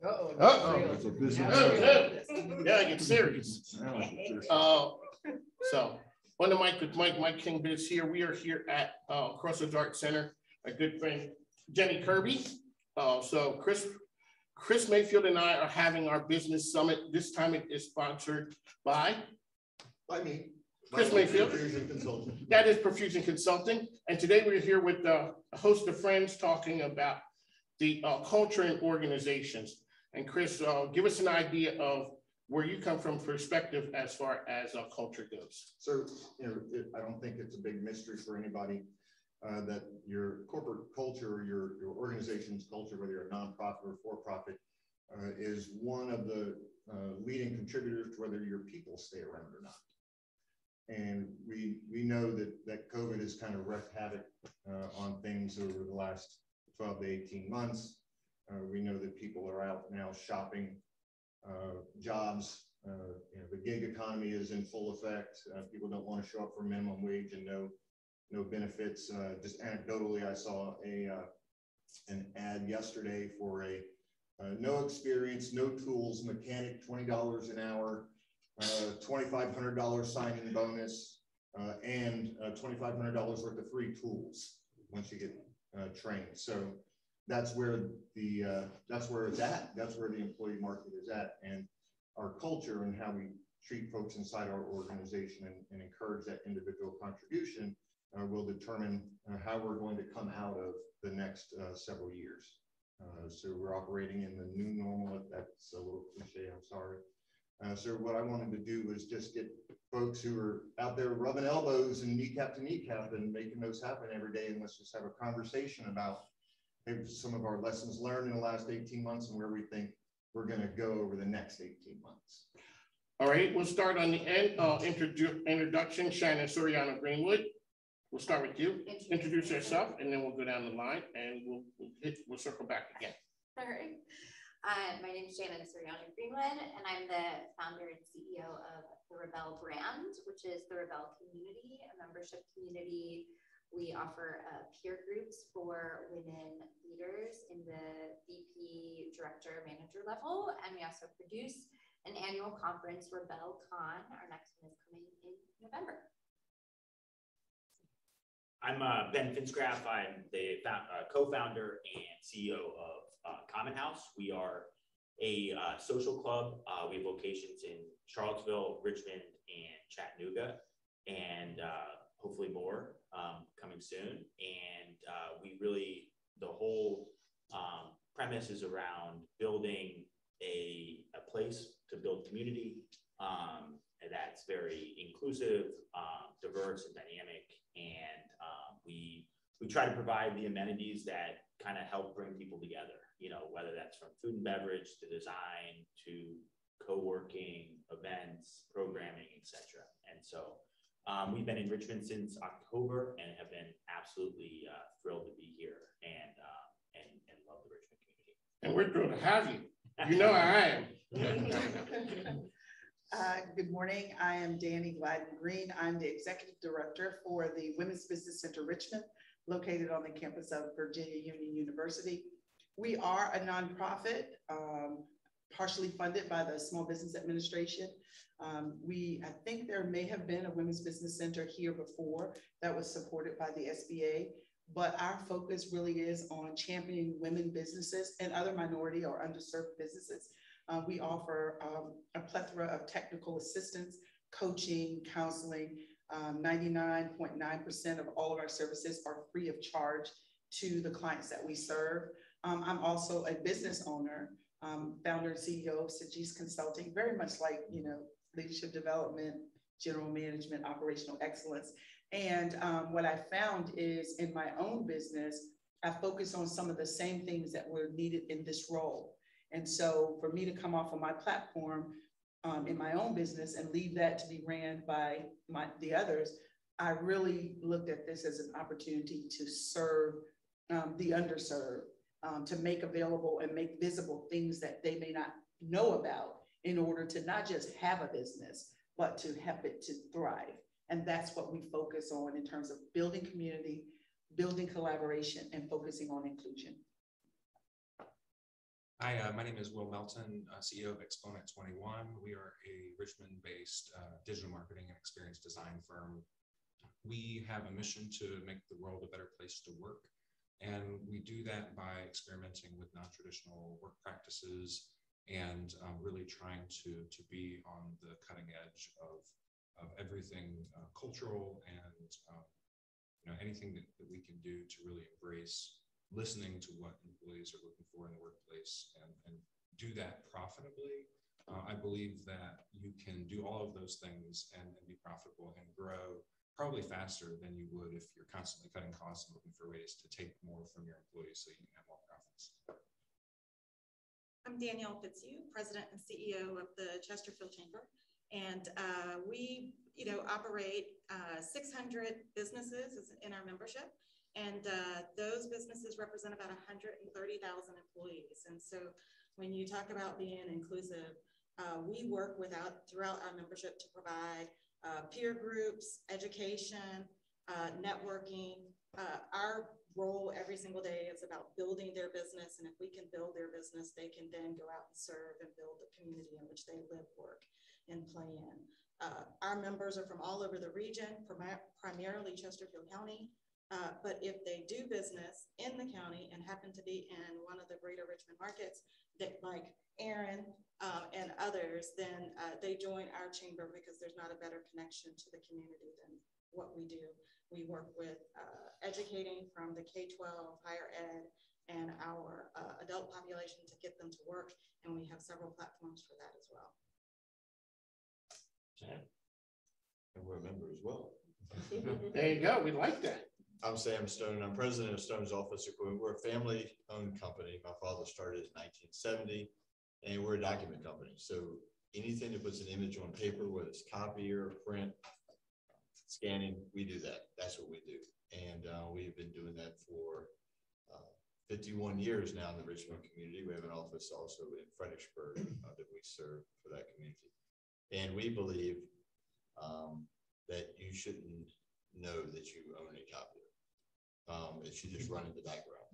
It's a business. Yeah, get serious. So, one of Mike King Biz here. We are here at Crossroads Art Center. A good friend, Jenny Kirby. So Chris Mayfield and I are having our business summit. This time it is sponsored by me. Chris Mayfield. Profusion Consulting. That is Profusion Consulting. And today we're here with a host of friends talking about the culture in organizations. And Chris, give us an idea of where you come from perspective as far as culture goes. So, I don't think it's a big mystery for anybody that your corporate culture, your organization's culture, whether you're a nonprofit or for-profit, is one of the leading contributors to whether your people stay around or not. And we know that COVID has kind of wreaked havoc on things over the last 12 to 18 months. We know that people are out now shopping jobs. The gig economy is in full effect. People don't want to show up for minimum wage and no benefits. Just anecdotally, I saw an ad yesterday for a no experience, no tools mechanic, $20 an hour, $2,500 signing bonus, and $2,500 worth of free tools once you get trained. So that's where it's at. That's where the employee market is at, and our culture and how we treat folks inside our organization and encourage that individual contribution will determine how we're going to come out of the next several years. So we're operating in the new normal. That's a little cliche, I'm sorry. So what I wanted to do was just get folks who are out there rubbing elbows and kneecap to kneecap and making those happen every day. And let's just have a conversation about maybe some of our lessons learned in the last 18 months and where we think we're going to go over the next 18 months. All right, we'll start on the end. Introduction, Shannon Soriano Greenwood. We'll start with you. Introduce yourself, and then we'll go down the line, and we'll circle back again. All right. My name is Shannon Soriano Greenwood, and I'm the founder and CEO of the Rebel brand, which is the Rebel community, a membership community. We offer peer groups for women leaders in the VP, director, manager level, and we also produce an annual conference, RebelCon. Our next one is coming in November. I'm Ben Finsgraf. I'm the co-founder and CEO of Common House. We are a social club. We have locations in Charlottesville, Richmond, and Chattanooga, and hopefully more coming soon. And the whole premise is around building a place to build community that's very inclusive, diverse, and dynamic. And we try to provide the amenities that kind of help bring people together, whether that's from food and beverage to design to co-working, events, programming, etc. And so we've been in Richmond since October and have been absolutely thrilled to be here and love the Richmond community. And we're thrilled to have you. I am. Good morning. I am Danny Gladden Green. I'm the Executive Director for the Women's Business Center Richmond, located on the campus of Virginia Union University. We are a nonprofit, partially funded by the Small Business Administration. I think there may have been a Women's Business Center here before that was supported by the SBA, but our focus really is on championing women businesses and other minority or underserved businesses. We offer a plethora of technical assistance, coaching, counseling. 99.9% of all of our services are free of charge to the clients that we serve. I'm also a business owner, founder and CEO of Sajis Consulting, very much like, leadership development, general management, operational excellence. And what I found is in my own business, I focus on some of the same things that were needed in this role. And so for me to come off of my platform in my own business and leave that to be ran by the others, I really looked at this as an opportunity to serve the underserved, to make available and make visible things that they may not know about in order to not just have a business, but to help it to thrive. And that's what we focus on in terms of building community, building collaboration, and focusing on inclusion. Hi, my name is Will Melton, CEO of Exponent 21. We are a Richmond-based digital marketing and experience design firm. We have a mission to make the world a better place to work. And we do that by experimenting with non-traditional work practices and really trying to be on the cutting edge of everything cultural and anything that we can do to really embrace listening to what employees are looking for in the workplace and do that profitably. I believe that you can do all of those things and be profitable and grow probably faster than you would if you're constantly cutting costs and looking for ways to take more from your employees so you can have more profits. I'm Danielle Fitzhugh, President and CEO of the Chesterfield Chamber. And we, operate 600 businesses in our membership. And those businesses represent about 130,000 employees. And so when you talk about being inclusive, we work throughout our membership to provide peer groups, education, networking. Our role every single day is about building their business. And if we can build their business, they can then go out and serve and build the community in which they live, work, and play in. Our members are from all over the region, primarily Chesterfield County. But if they do business in the county and happen to be in one of the greater Richmond markets, that like Aaron and others, then they join our chamber because there's not a better connection to the community than what we do. We work with educating from the K-12, higher ed, and our adult population to get them to work. And we have several platforms for that as well. And we're a member as well. There you go. We like that. I'm Sam Stone. I'm president of Stone's Office Equipment. We're a family-owned company. My father started in 1970, and we're a document company. So anything that puts an image on paper, whether it's copy or print, scanning, we do that. That's what we do. And we've been doing that for 51 years now in the Richmond community. We have an office also in Fredericksburg that we serve for that community. And we believe that you shouldn't know that you own a copier. It should just run in the background.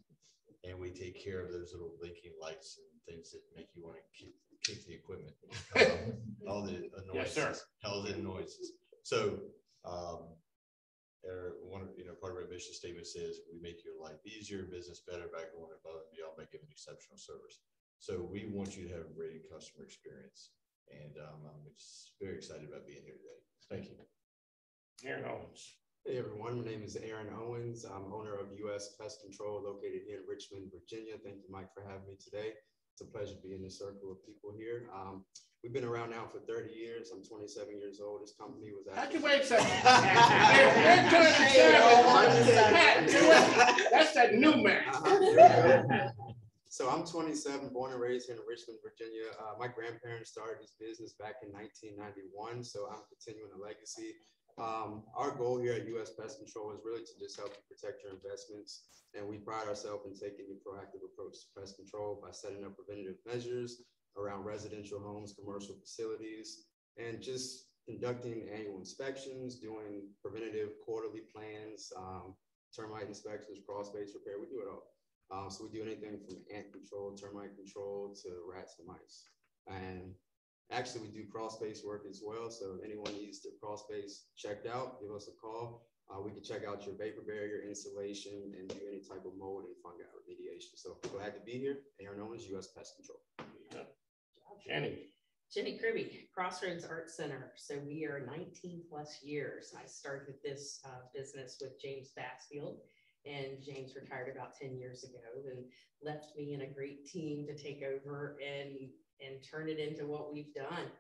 And we take care of those little blinking lights and things that make you want to kick the equipment. All the noises. Yes, sir. All the noises. So part of our mission statement says we make your life easier, business better by going above and beyond by giving exceptional service. So we want you to have a great customer experience. And I'm just very excited about being here today. Thank you. Aaron Owens. Hey everyone, my name is Aaron Owens. I'm owner of US Pest Control located here in Richmond, Virginia. Thank you, Mike, for having me today. It's a pleasure to be in this circle of people here. We've been around now for 30 years. I'm 27 years old. This company was actually— Wait a second. That's that new man. So I'm 27, born and raised here in Richmond, Virginia. My grandparents started this business back in 1991, so I'm continuing a legacy. Our goal here at US Pest Control is really to just help you protect your investments. And we pride ourselves in taking a proactive approach to pest control by setting up preventative measures around residential homes, commercial facilities, and just conducting annual inspections, doing preventative quarterly plans, termite inspections, crawl space repair. We do it all. So we do anything from ant control, termite control, to rats and mice. And actually, we do crawl space work as well. So if anyone needs their crawl space checked out, give us a call. We can check out your vapor barrier installation and do any type of mold and fungi remediation. So glad to be here. Aaron Owens, US Pest Control. Jenny Kirby, Crossroads Art Center. So we are 19 plus years. I started this business with James Bassfield, and James retired about 10 years ago and left me and a great team to take over and turn it into what we've done.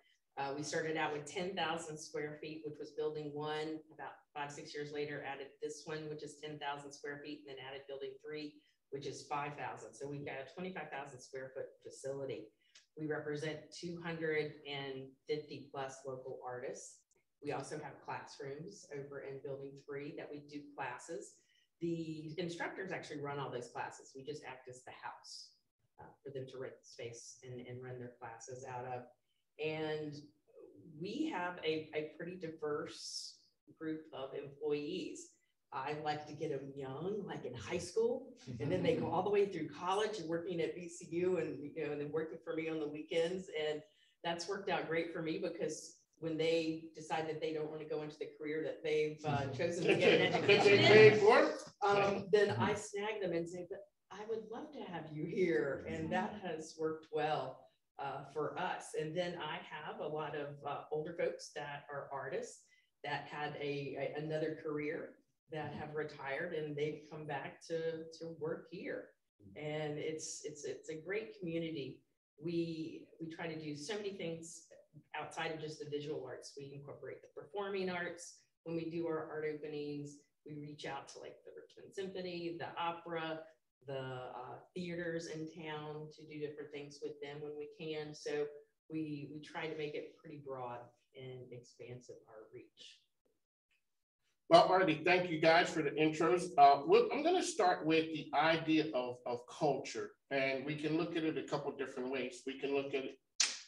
We started out with 10,000 square feet, which was building one. About 5-6 years later, added this one, which is 10,000 square feet, and then added building 3, which is 5,000. So we've got a 25,000 square foot facility. We represent 250 plus local artists. We also have classrooms over in building 3 that we do classes. The instructors actually run all those classes. We just act as the house for them to rent space and run their classes out of. And we have a pretty diverse group of employees. I like to get them young, like in high school, and then they go all the way through college and working at VCU and, you know, and then working for me on the weekends. And that's worked out great for me because when they decide that they don't want to go into the career that they've chosen to get an education in, then I snag them and say, but I would love to have you here. And that has worked well for us. And then I have a lot of older folks that are artists that had another career that have retired and they've come back to work here. And it's a great community. We try to do so many things outside of just the visual arts. We incorporate the performing arts. When we do our art openings, we reach out to like the Richmond Symphony, the opera, the theaters in town to do different things with them when we can. So we try to make it pretty broad and expansive, our reach. Well, Artie, thank you guys for the intros. I'm going to start with the idea of culture, and we can look at it a couple different ways. We can look at it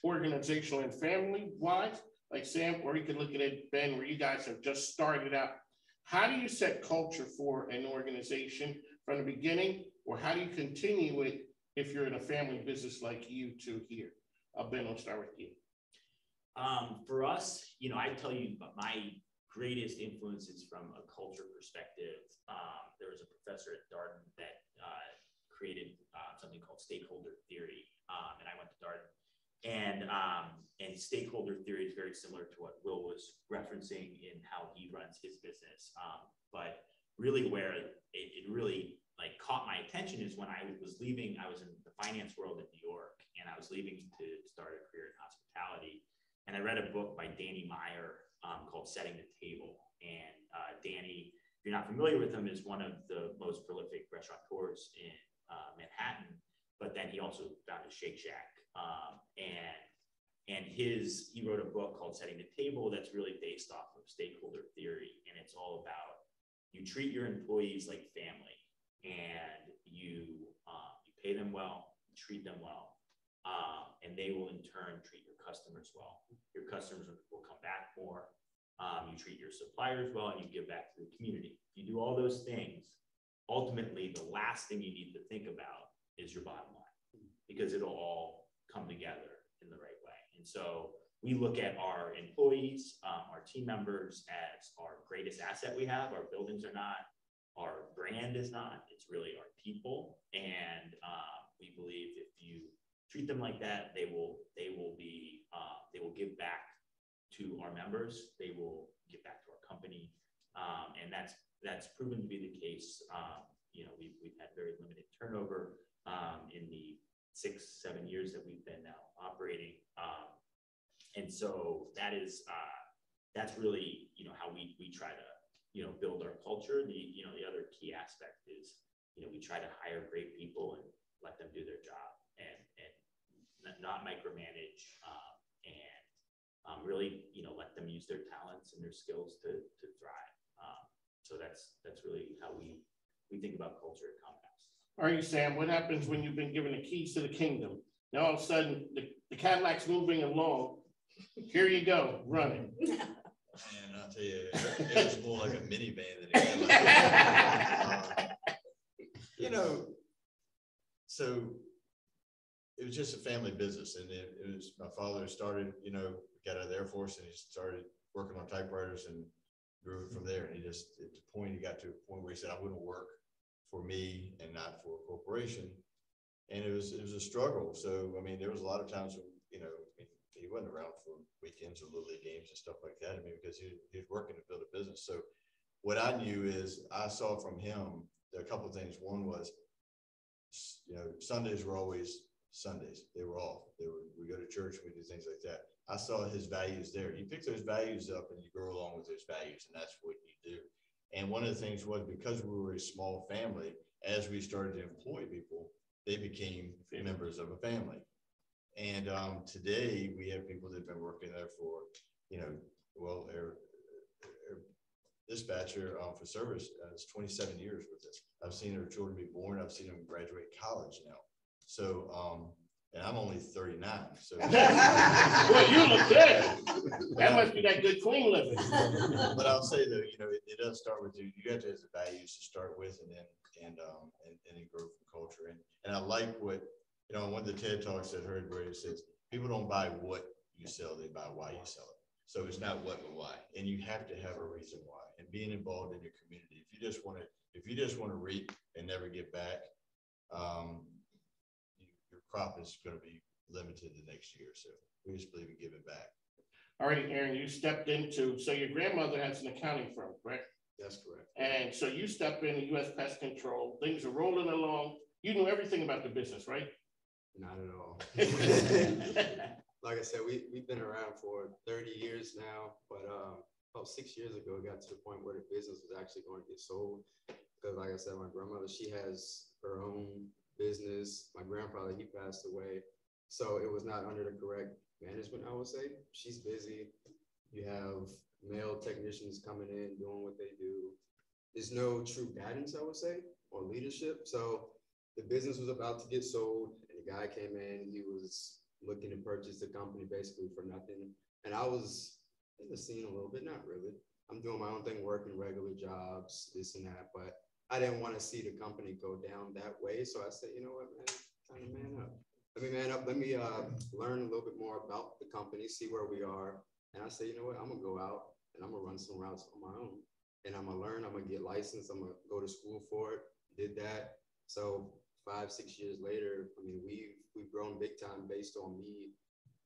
organizational and family-wise, like Sam, or we can look at it, Ben, where you guys have just started out. How do you set culture for an organization from the beginning, or how do you continue it if you're in a family business like you two here? Ben, I'll start with you. For us, you know, I tell you my greatest influences from a culture perspective. There was a professor at Darden that created something called stakeholder theory, and I went to Darden. And stakeholder theory is very similar to what Will was referencing in how he runs his business. But really where it really like caught my attention is when I was leaving. I was in the finance world in New York, and I was leaving to start a career in hospitality. And I read a book by Danny Meyer called Setting the Table. And Danny, if you're not familiar with him, is one of the most prolific restaurateurs in Manhattan, but then he also founded Shake Shack. And he wrote a book called Setting the Table that's really based off of stakeholder theory. And it's all about, you treat your employees like family, and you pay them well, treat them well, and they will in turn treat your customers well. Your customers will come back more. You treat your suppliers well, and you give back to the community. If you do all those things, ultimately the last thing you need to think about is your bottom line, because it'll all come together in the right way. And so we look at our employees, our team members as our greatest asset we have. Our buildings are not, our brand is not, it's really our people. And we believe if you treat them like that, they will give back to our members. They will give back to our company. And that's proven to be the case. You know, we've had very limited turnover in the 6-7 years that we've been now operating. And so that's really, you know, how we try to, you know, build our culture. The other key aspect is, you know, we try to hire great people and let them do their job and not micromanage, and really, you know, let them use their talents and their skills to thrive. So that's really how we think about culture at Comcast. All right, Sam, what happens when you've been given the keys to the kingdom? Now all of a sudden the Cadillac's moving along. Here you go, running. And I'll tell you, it was more like a minivan than a Cadillac. You know, so it was just a family business, and it was, my father started, you know, got out of the Air Force, and he started working on typewriters and grew from there. And he got to a point where he said, I wouldn't work for me and not for a corporation. And it was a struggle. So, I mean, there was a lot of times when, you know, he wasn't around for weekends or little league games and stuff like that. I mean, because he was working to build a business. So what I knew is I saw from him a couple of things. One was, you know, Sundays were always Sundays. They were off. We go to church and we do things like that. I saw his values there. You pick those values up and you grow along with those values, and that's what you do. And one of the things was, because we were a small family, as we started to employ people, they became members of a family. And today we have people that have been working there for, you know, well, our dispatcher for service is 27 years with us. I've seen her children be born. I've seen them graduate college now. So, and I'm only 39. So well, you look good. That must be that good clean living. But I'll say though, you know, it does start with you have to have the values to start with, and then grow from culture. And I like what, you know, one of the TED Talks I heard where it says people don't buy what you sell, they buy why you sell it. So it's not what but why, and you have to have a reason why. And being involved in your community, if you just want to reap and never get back, your crop is going to be limited the next year. So we just believe in giving back. All right, Aaron, you stepped into, so your grandmother has an accounting firm, correct? That's correct. And so you step in U.S. Pest Control, things are rolling along. You knew everything about the business, right? Not at all. Like I said, we've been around for 30 years now, but about 6 years ago, it got to the point where the business was actually going to get sold. Because like I said, my grandmother, she has her own business. My grandfather, he passed away. So it was not under the correct management, I would say. She's busy. You have male technicians coming in, doing what they do. There's no true guidance, I would say, or leadership. So the business was about to get sold, and the guy came in, he was looking to purchase the company basically for nothing. And I was in the scene a little bit, not really. I'm doing my own thing, working regular jobs, this and that, but I didn't want to see the company go down that way. So I said, you know what, man, time to man up. Let me man up. Let me learn a little bit more about the company, see where we are. And I said, you know what, I'm going to go out and I'm going to run some routes on my own. And I'm going to learn, I'm going to get licensed, I'm going to go to school for it, did that. So 5-6 years later, I mean, we've grown big time based on me,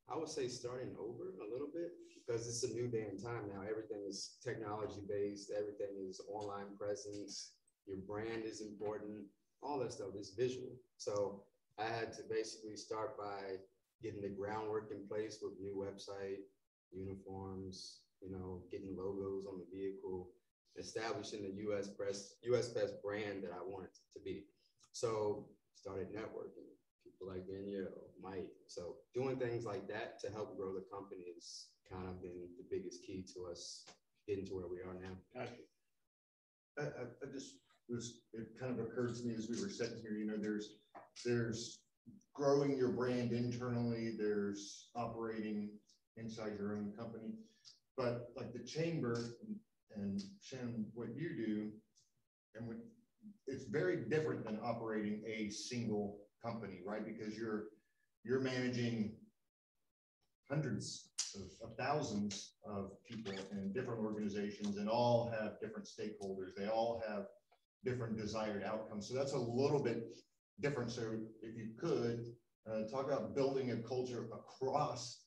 I would say starting over a little bit, because it's a new day and time now. Everything is technology based, everything is online presence, your brand is important, all that stuff is visual. So I had to basically start by getting the groundwork in place with new website, uniforms, you know, getting logos on the vehicle, establishing the US Pest brand that I wanted to be. So started networking, people like Danielle, Mike. So doing things like that to help grow the company has kind of been the biggest key to us getting to where we are now. Gotcha. It kind of occurred to me as we were sitting here, you know, there's growing your brand internally, there's operating inside your own company, but like the chamber and Shannon, what you do, and it's very different than operating a single company, right? Because you're managing hundreds of thousands of people in different organizations, and all have different stakeholders. They all have different desired outcomes. So that's a little bit different. So if you could talk about building a culture across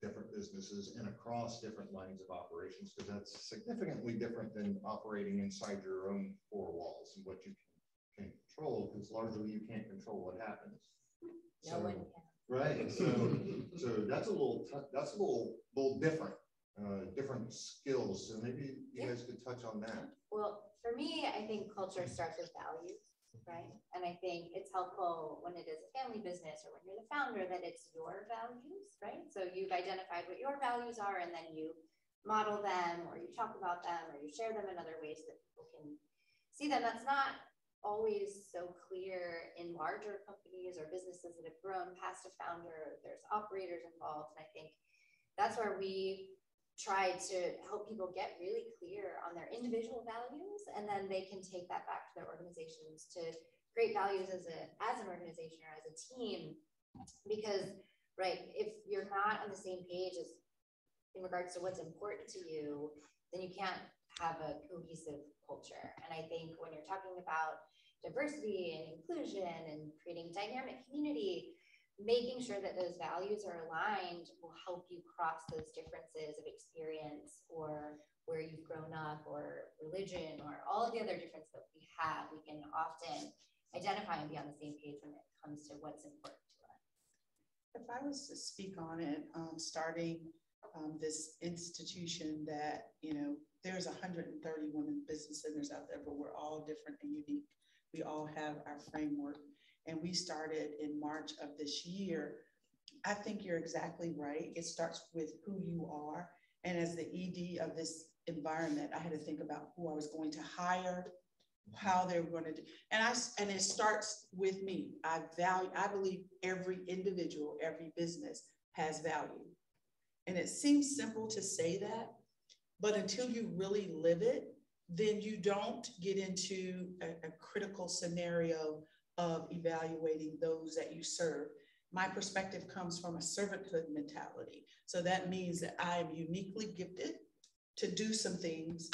different businesses and across different lines of operations, because that's significantly different than operating inside your own four walls and what you can control, because largely you can't control what happens. No one can. Right. So that's a little different, different skills. So maybe you guys could touch on that. Well, for me, I think culture starts with values, right? And I think it's helpful when it is a family business or when you're the founder that it's your values, right? So you've identified what your values are, and then you model them, or you talk about them, or you share them in other ways that people can see them. That's not always so clear in larger companies or businesses that have grown past a founder. There's operators involved. And I think that's where we try to help people get really clear on their individual values, and then they can take that back to their organizations to create values as an organization or as a team. Because, right, if you're not on the same page as in regards to what's important to you, then you can't have a cohesive culture. And I think when you're talking about diversity and inclusion and creating dynamic community, making sure that those values are aligned will help you cross those differences of experience or where you've grown up or religion or all of the other differences that we have. We can often identify and be on the same page when it comes to what's important to us. If I was to speak on it, starting this institution that, you know, there's 130 women business centers out there, but we're all different and unique. We all have our framework. And we started in March of this year. I think you're exactly right. It starts with who you are. And as the ED of this environment, I had to think about who I was going to hire, how they're going to do. And it starts with me. I believe every individual, every business has value. And it seems simple to say that, but until you really live it, then you don't get into a critical scenario of evaluating those that you serve. My perspective comes from a servanthood mentality. So that means that I am uniquely gifted to do some things,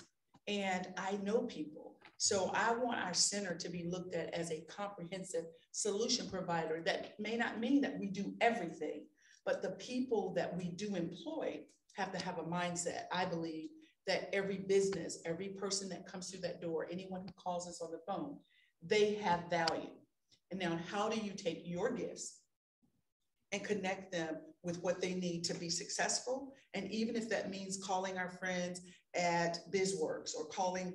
and I know people. So I want our center to be looked at as a comprehensive solution provider. That may not mean that we do everything, but the people that we do employ have to have a mindset, I believe, that every business, every person that comes through that door, anyone who calls us on the phone, they have value. And now how do you take your gifts and connect them with what they need to be successful? And even if that means calling our friends at BizWorks or calling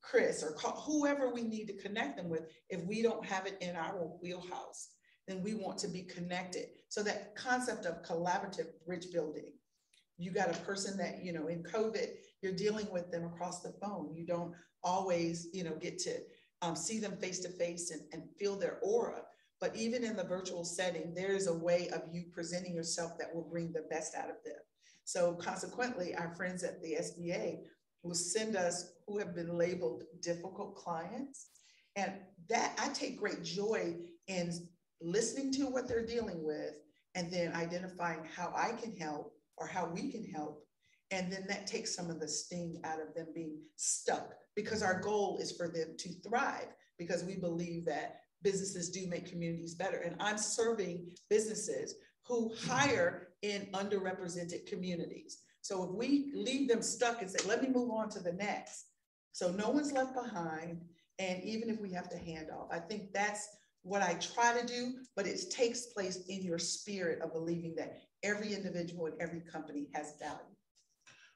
Chris or whoever we need to connect them with, if we don't have it in our wheelhouse, then we want to be connected. So that concept of collaborative bridge building, you got a person that, you know, in COVID, you're dealing with them across the phone. You don't always, you know, get to see them face to face and feel their aura. But even in the virtual setting, there's a way of you presenting yourself that will bring the best out of them. So consequently, our friends at the SBA will send us who have been labeled difficult clients. And that I take great joy in listening to what they're dealing with and then identifying how I can help or how we can help. And then that takes some of the sting out of them being stuck, because our goal is for them to thrive, because we believe that businesses do make communities better. And I'm serving businesses who hire in underrepresented communities. So if we leave them stuck and say, let me move on to the next, so no one's left behind. And even if we have to hand off, I think that's what I try to do, but it takes place in your spirit of believing that every individual and every company has value.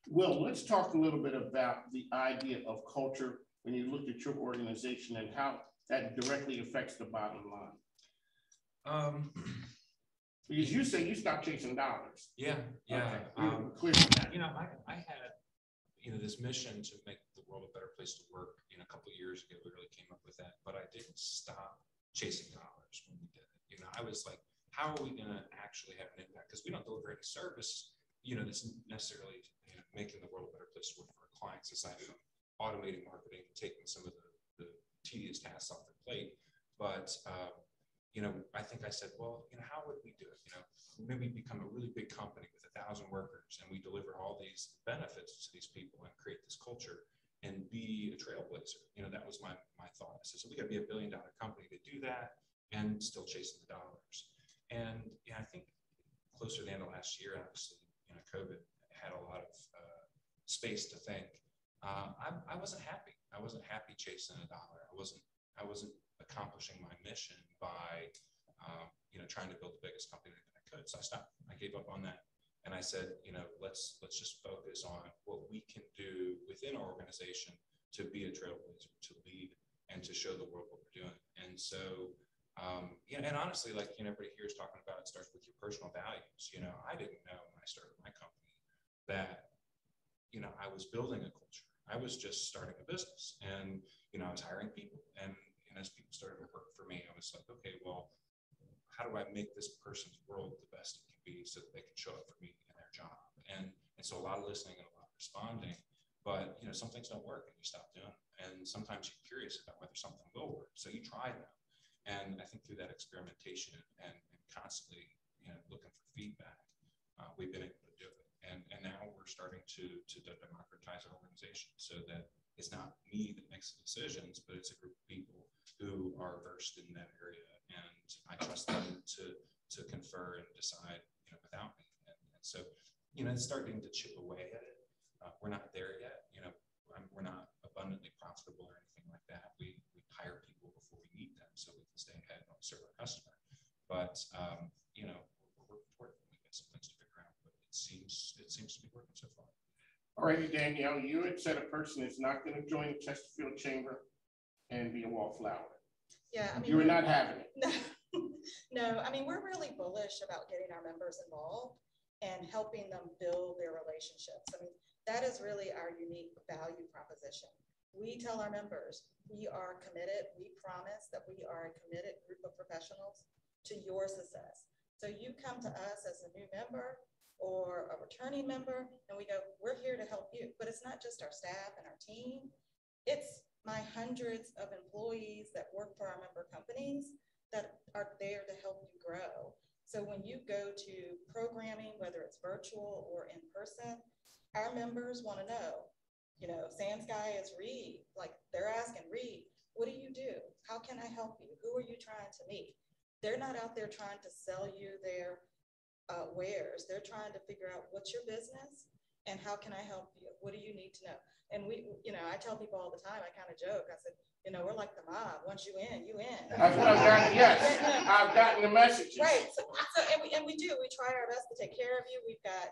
Well, let's talk a little bit about the idea of culture when you look at your organization and how that directly affects the bottom line. Because you say you stopped chasing dollars. Yeah. Okay. Clear. You know, I had, you know, this mission to make the world a better place to work. You know, a couple of years ago, we really came up with that, but I didn't stop chasing dollars when we did it. You know, I was like, how are we going to actually have an impact? Because we don't deliver any service, you know, that's necessarily, you know, making the world a better place to work for our clients, aside from automating marketing, taking some of the tedious tasks off their plate. But, you know, I think I said, well, you know, how would we do it? You know, maybe become a really big company with 1,000 workers and we deliver all these benefits to these people and create this culture and be a trailblazer. You know, that was my thought. I said, so we got to be $1 billion company to do that and still chasing the dollars. And yeah, I think closer to the end of last year, obviously, you know, COVID had a lot of space to think. I wasn't happy. I wasn't happy chasing a dollar. I wasn't accomplishing my mission by, you know, trying to build the biggest company that I could. So I stopped. I gave up on that, and I said, you know, let's just focus on what we can do within our organization to be a trailblazer, to lead, and to show the world what we're doing. And so, you know, and honestly, like, you know, everybody here is talking about it starts with your personal values. You know, I didn't know when I started my company that, you know, I was building a culture. I was just starting a business, and, you know, I was hiring people, and as people started to work for me, I was like, okay, well, how do I make this person's world the best it can be so that they can show up for me in their job? And so a lot of listening and a lot of responding, but, you know, some things don't work and you stop doing it. And sometimes you're curious about whether something will work, so you try them. And I think through that experimentation and constantly, you know, looking for feedback, we've been able to do it. And now we're starting to democratize our organization so that it's not me that makes the decisions, but it's a group of people who are versed in that area, and I trust them to confer and decide, you know, without me. And so, you know, it's starting to chip away at it. We're not there yet. You know, we're not abundantly profitable or anything like that. We hire people before we need them so we can stay ahead and serve our customer. But you know, we're working toward it. We got some things to figure out, but it seems to be working so far. All righty, Danielle, you had said a person is not going to join the Chesterfield Chamber and be a wallflower. Yeah, I mean, you were not having it. No, I mean, we're really bullish about getting our members involved and helping them build their relationships. I mean, that is really our unique value proposition. we tell our members, we are committed, we promise that we are a committed group of professionals to your success. So you come to us as a new member or a returning member, and we go, we're here to help you. But it's not just our staff and our team, it's my hundreds of employees that work for our member companies that are there to help you grow. So when you go to programming, whether it's virtual or in person, our members want to know, you know, Sam's guy is Reed, like they're asking Reed, what do you do? How can I help you? Who are you trying to meet? They're not out there trying to sell you their wares. They're trying to figure out what's your business and how can I help you? What do you need to know? And we, you know, I tell people all the time, I kind of joke, I said, you know, we're like the mob. Once you in, you in. I've gotten, yes, I've gotten the messages. Right. So and we do. We try our best to take care of you. We've got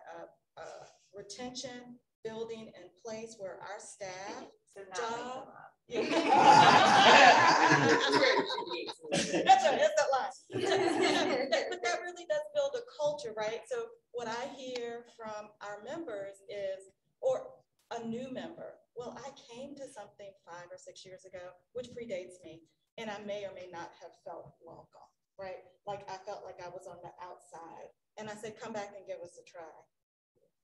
retention building in place where our staff job. Yeah. That's that line. But that really does build a culture, right? So what I hear from our members is, or a new member, well, I came to something 5 or 6 years ago, which predates me, and I may or may not have felt welcome, right? Like I felt like I was on the outside, and I said, come back and give us a try.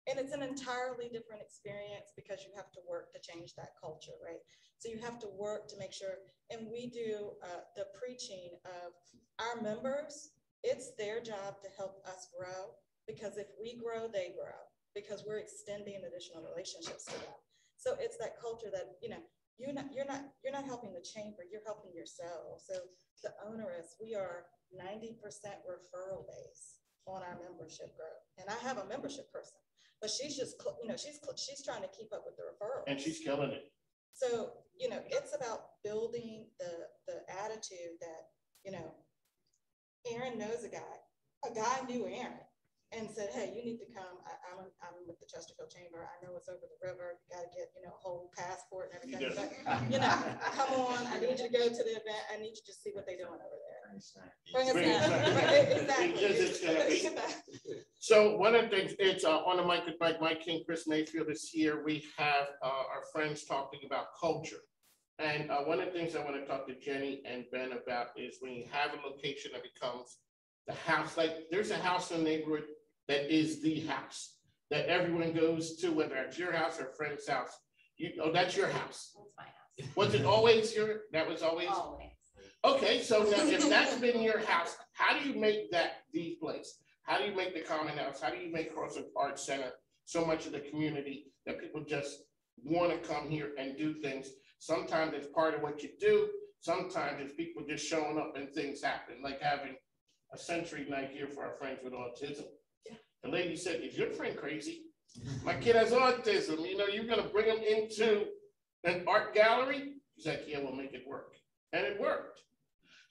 And it's an entirely different experience because you have to work to change that culture, right? So you have to work to make sure, and we do the preaching of our members. It's their job to help us grow, because if we grow, they grow, because we're extending additional relationships to them. So it's that culture that, you know, you're not helping the chamber, you're helping yourself. So the onerous, we are 90% referral base on our membership growth. And I have a membership person, but she's just, you know, she's trying to keep up with the referrals. And she's killing it. So, you know, it's about building the attitude that, you know, Aaron knows a guy knew Aaron and said, hey, you need to come. I'm with the Chesterfield Chamber. I know it's over the river. You got to get, you know, a whole passport and everything. But, you know, come on. I need you to go to the event. I need you to see what they're doing over there. Bring a snack. Exactly. So one of the things, it's on the mic with Mike King, Chris Mayfield is here. We have our friends talking about culture. And one of the things I want to talk to Jenny and Ben about is when you have a location that becomes the house, like there's a house in the neighborhood that is the house that everyone goes to, whether it's your house or a friend's house. That's your house. That's my house. Was it always that was always? Always. Okay, so now if that's been your house, how do you make that the place? How do you make the Common House? How do you make Crossroads Arts Center so much of the community that people just want to come here and do things? Sometimes it's part of what you do. Sometimes it's people just showing up and things happen, like having a sensory night here for our friends with autism. Yeah. The lady said, is your friend crazy? My kid has autism. You know, you're going to bring him into an art gallery? She's like, yeah, we'll make it work. And it worked.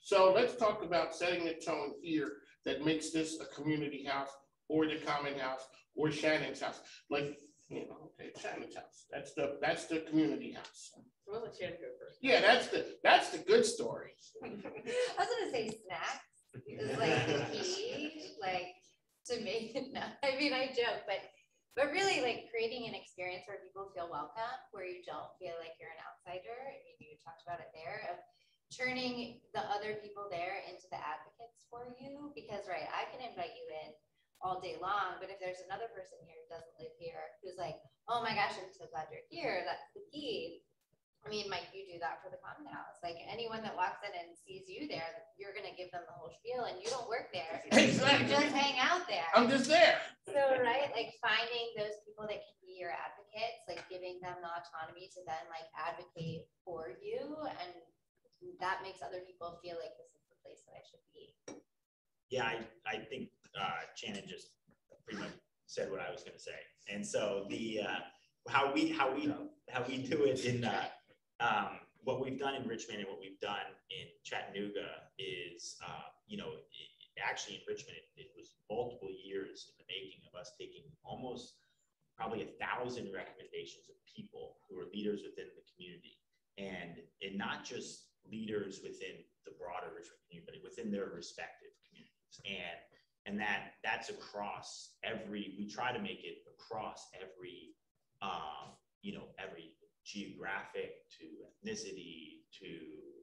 So let's talk about setting the tone here that makes this a community house or the Common House or Shannon's house. Like, you know, okay, Shannon's house. That's the community house. We'll let Shannon go first. Yeah, that's the good story. I was gonna say snacks is like the key, like to make it. No, I mean I joke, but really like creating an experience where people feel welcome, where you don't feel like you're an outsider. I mean, you talked about it there, of turning the other people there into the advocates for you. Because right, I can invite you in all day long, but if there's another person here who doesn't live here, who's like, oh my gosh, I'm so glad you're here, that's the key. I mean, Mike, you do that for the Common House. Like anyone that walks in and sees you there, you're going to give them the whole spiel, and you don't work there. Exactly. You just hang out there. I'm just there. So, right, like finding those people that can be your advocates, like giving them the autonomy to then like advocate for you. And that makes other people feel like this is the place that I should be. Yeah, I think Shannon just pretty much said what I was going to say. And so the how we do it in what we've done in Richmond and what we've done in Chattanooga is, you know, actually in Richmond, it was multiple years in the making of us taking almost probably 1,000 recommendations of people who are leaders within the community, and not just leaders within the broader Richmond community, but within their respective communities. And that's across we try to make it across every, you know, every geographic to ethnicity to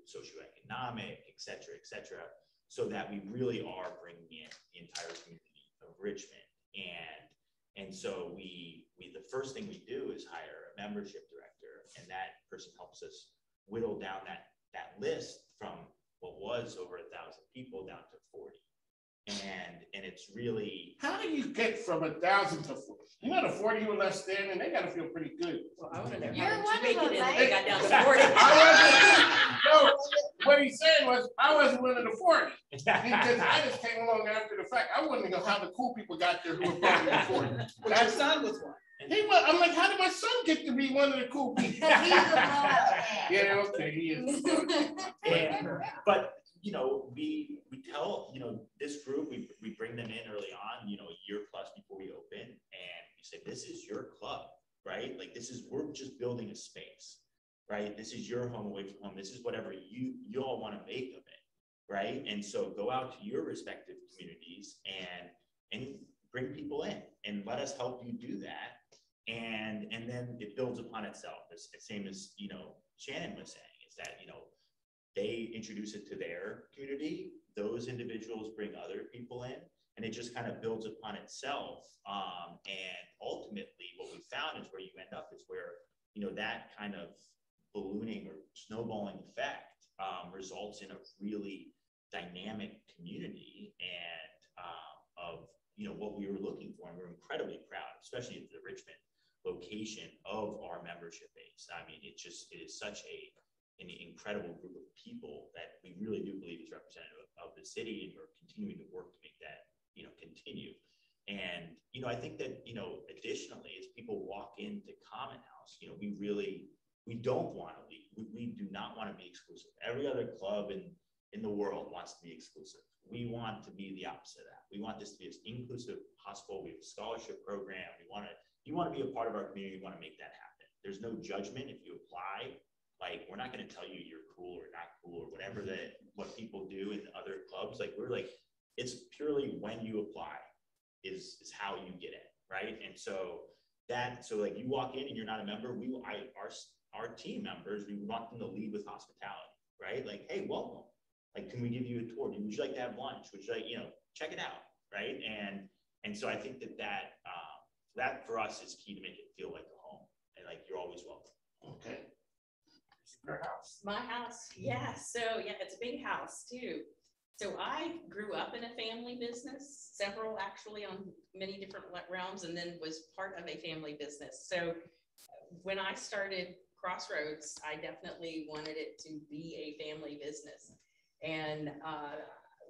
socioeconomic, et cetera, so that we really are bringing in the entire community of Richmond. And so we the first thing we do is hire a membership director, and that person helps us whittle down that list from what was over 1,000 people down to 40. And it's really, how do you get from 1,000 to 40? You know, the 40 who are left standing, they gotta feel pretty good. Well, I want to know You're how one did you of make it them, in, they got down to 40. No, what he's saying was, I wasn't one of the 40. Because I just came along after the fact. I wanted to know how the cool people got there who were part of the 40. But your son was one. I'm like, how did my son get to be one of the cool people? Because he's a blowout man. Yeah, okay, he is. but you know, we tell, you know, this group, we bring them in early on, you know, a year plus before we open, and we say, this is your club, right? Like, we're just building a space, right? This is your home away from home. This is whatever you all want to make of it, right? And so go out to your respective communities and bring people in and let us help you do that. And then it builds upon itself. It's the same as, you know, Shannon was saying, is that, you know, they introduce it to their community, those individuals bring other people in, and it just kind of builds upon itself. And ultimately what we found is where you end up is where, you know, that kind of ballooning or snowballing effect results in a really dynamic community and of, you know, what we were looking for. And we're incredibly proud, especially of the Richmond location of our membership base. I mean, it is such an incredible group of people that we really do believe is representative of the city, and we're continuing to work to make that, you know, continue. And, you know, I think that, you know, additionally, as people walk into Common House, you know, we don't want to leave. We do not want to be exclusive. Every other club in the world wants to be exclusive. We want to be the opposite of that. We want this to be as inclusive as possible. We have a scholarship program. You want to be a part of our community. We want to make that happen. There's no judgment if you apply. Like, we're not going to tell you you're cool or not cool or whatever what people do in other clubs. Like, we're like, it's purely when you apply is how you get in, right? And so like, you walk in and you're not a member, our team members, we want them to lead with hospitality, right? Like, hey, welcome. Like, can we give you a tour? Would you like to have lunch? Would you like, you know, check it out, right? And so I think that for us is key to make it feel like a home, and like you're always welcome. Okay. Your house. My house, yeah. So yeah, it's a big house too. So I grew up in a family business, several actually on many different realms, and then was part of a family business. So when I started Crossroads, I definitely wanted it to be a family business. And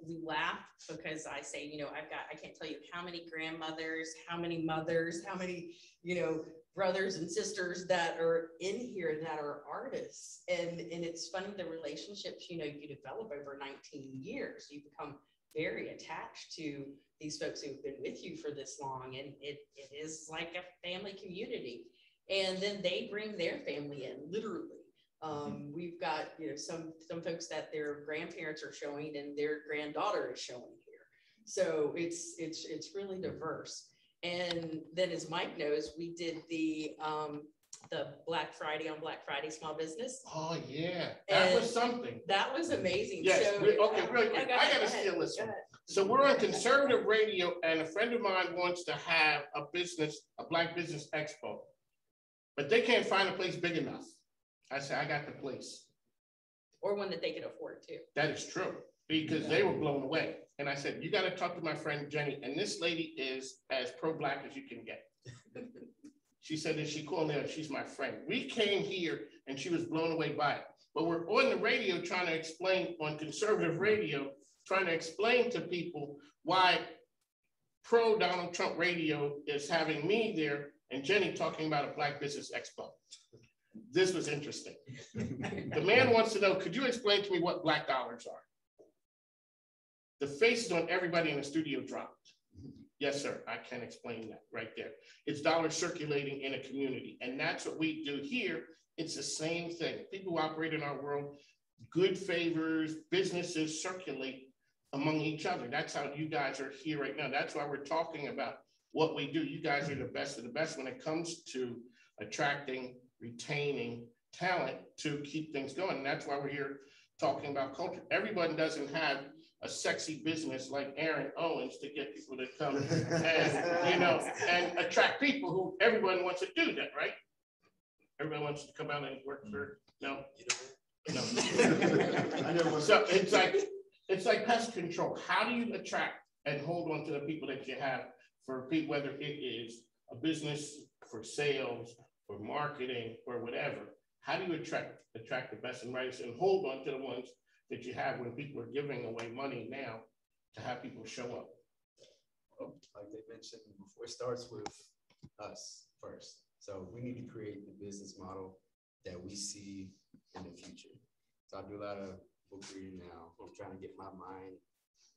we laugh because I say, you know, I can't tell you how many grandmothers, how many mothers, how many, you know, brothers and sisters that are in here that are artists. And it's funny, the relationships, you know, you develop over 19 years. You become very attached to these folks who've been with you for this long. And it is like a family community. And then they bring their family in, literally. We've got, you know, some folks that their grandparents are showing and their granddaughter is showing here. So it's really diverse. And then, as Mike knows, we did the Black Friday on Black Friday small business. Oh yeah, that was something. That was amazing. Yes. So, Okay, really quick. I gotta steal this one. So we're on conservative radio, and a friend of mine wants to have a Black Business Expo, but they can't find a place big enough. I said, I got the place. Or one that they could afford too. That is true, because they were blown away. And I said, you got to talk to my friend Jenny. And this lady is as pro-Black as you can get. She said that she called me, she's my friend. We came here and she was blown away by it. But we're on the radio trying to explain, on conservative radio, trying to explain to people why pro-Donald Trump radio is having me there and Jenny talking about a Black Business Expo. This was interesting. The man wants to know, could you explain to me what Black dollars are? The faces on everybody in the studio dropped. Yes, sir, I can explain that right there. It's dollars circulating in a community. And that's what we do here. It's the same thing. People who operate in our world, good favors, businesses circulate among each other. That's how you guys are here right now. That's why we're talking about what we do. You guys are the best of the best when it comes to attracting retaining talent to keep things going. And that's why we're here talking about culture. Everybody doesn't have a sexy business like Aaron Owens to get people to come and, you know, and attract people who everyone wants to do that, right? Everybody wants to come out and work for, no. So it's like pest control. How do you attract and hold on to the people that you have for people, whether it is a business, for sales, for marketing, or whatever? How do you attract the best and brightest and hold on to the ones that you have when people are giving away money now to have people show up? Like they mentioned before, it starts with us first. So we need to create the business model that we see in the future. So I do a lot of book reading now. I'm trying to get my mind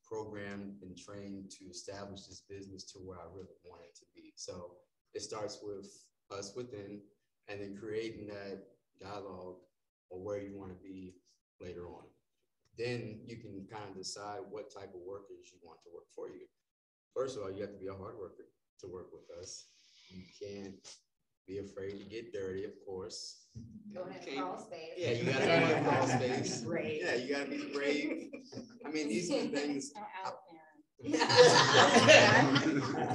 programmed and trained to establish this business to where I really want it to be. So it starts with us within, and then creating that dialogue or where you want to be later on. Then you can kind of decide what type of workers you want to work for you. First of all, you have to be a hard worker to work with us. You can't be afraid to get dirty, of course. Go in a crawl space. Yeah, you gotta go in a crawl space. Brave. Yeah, you gotta be brave. I mean, these are the things.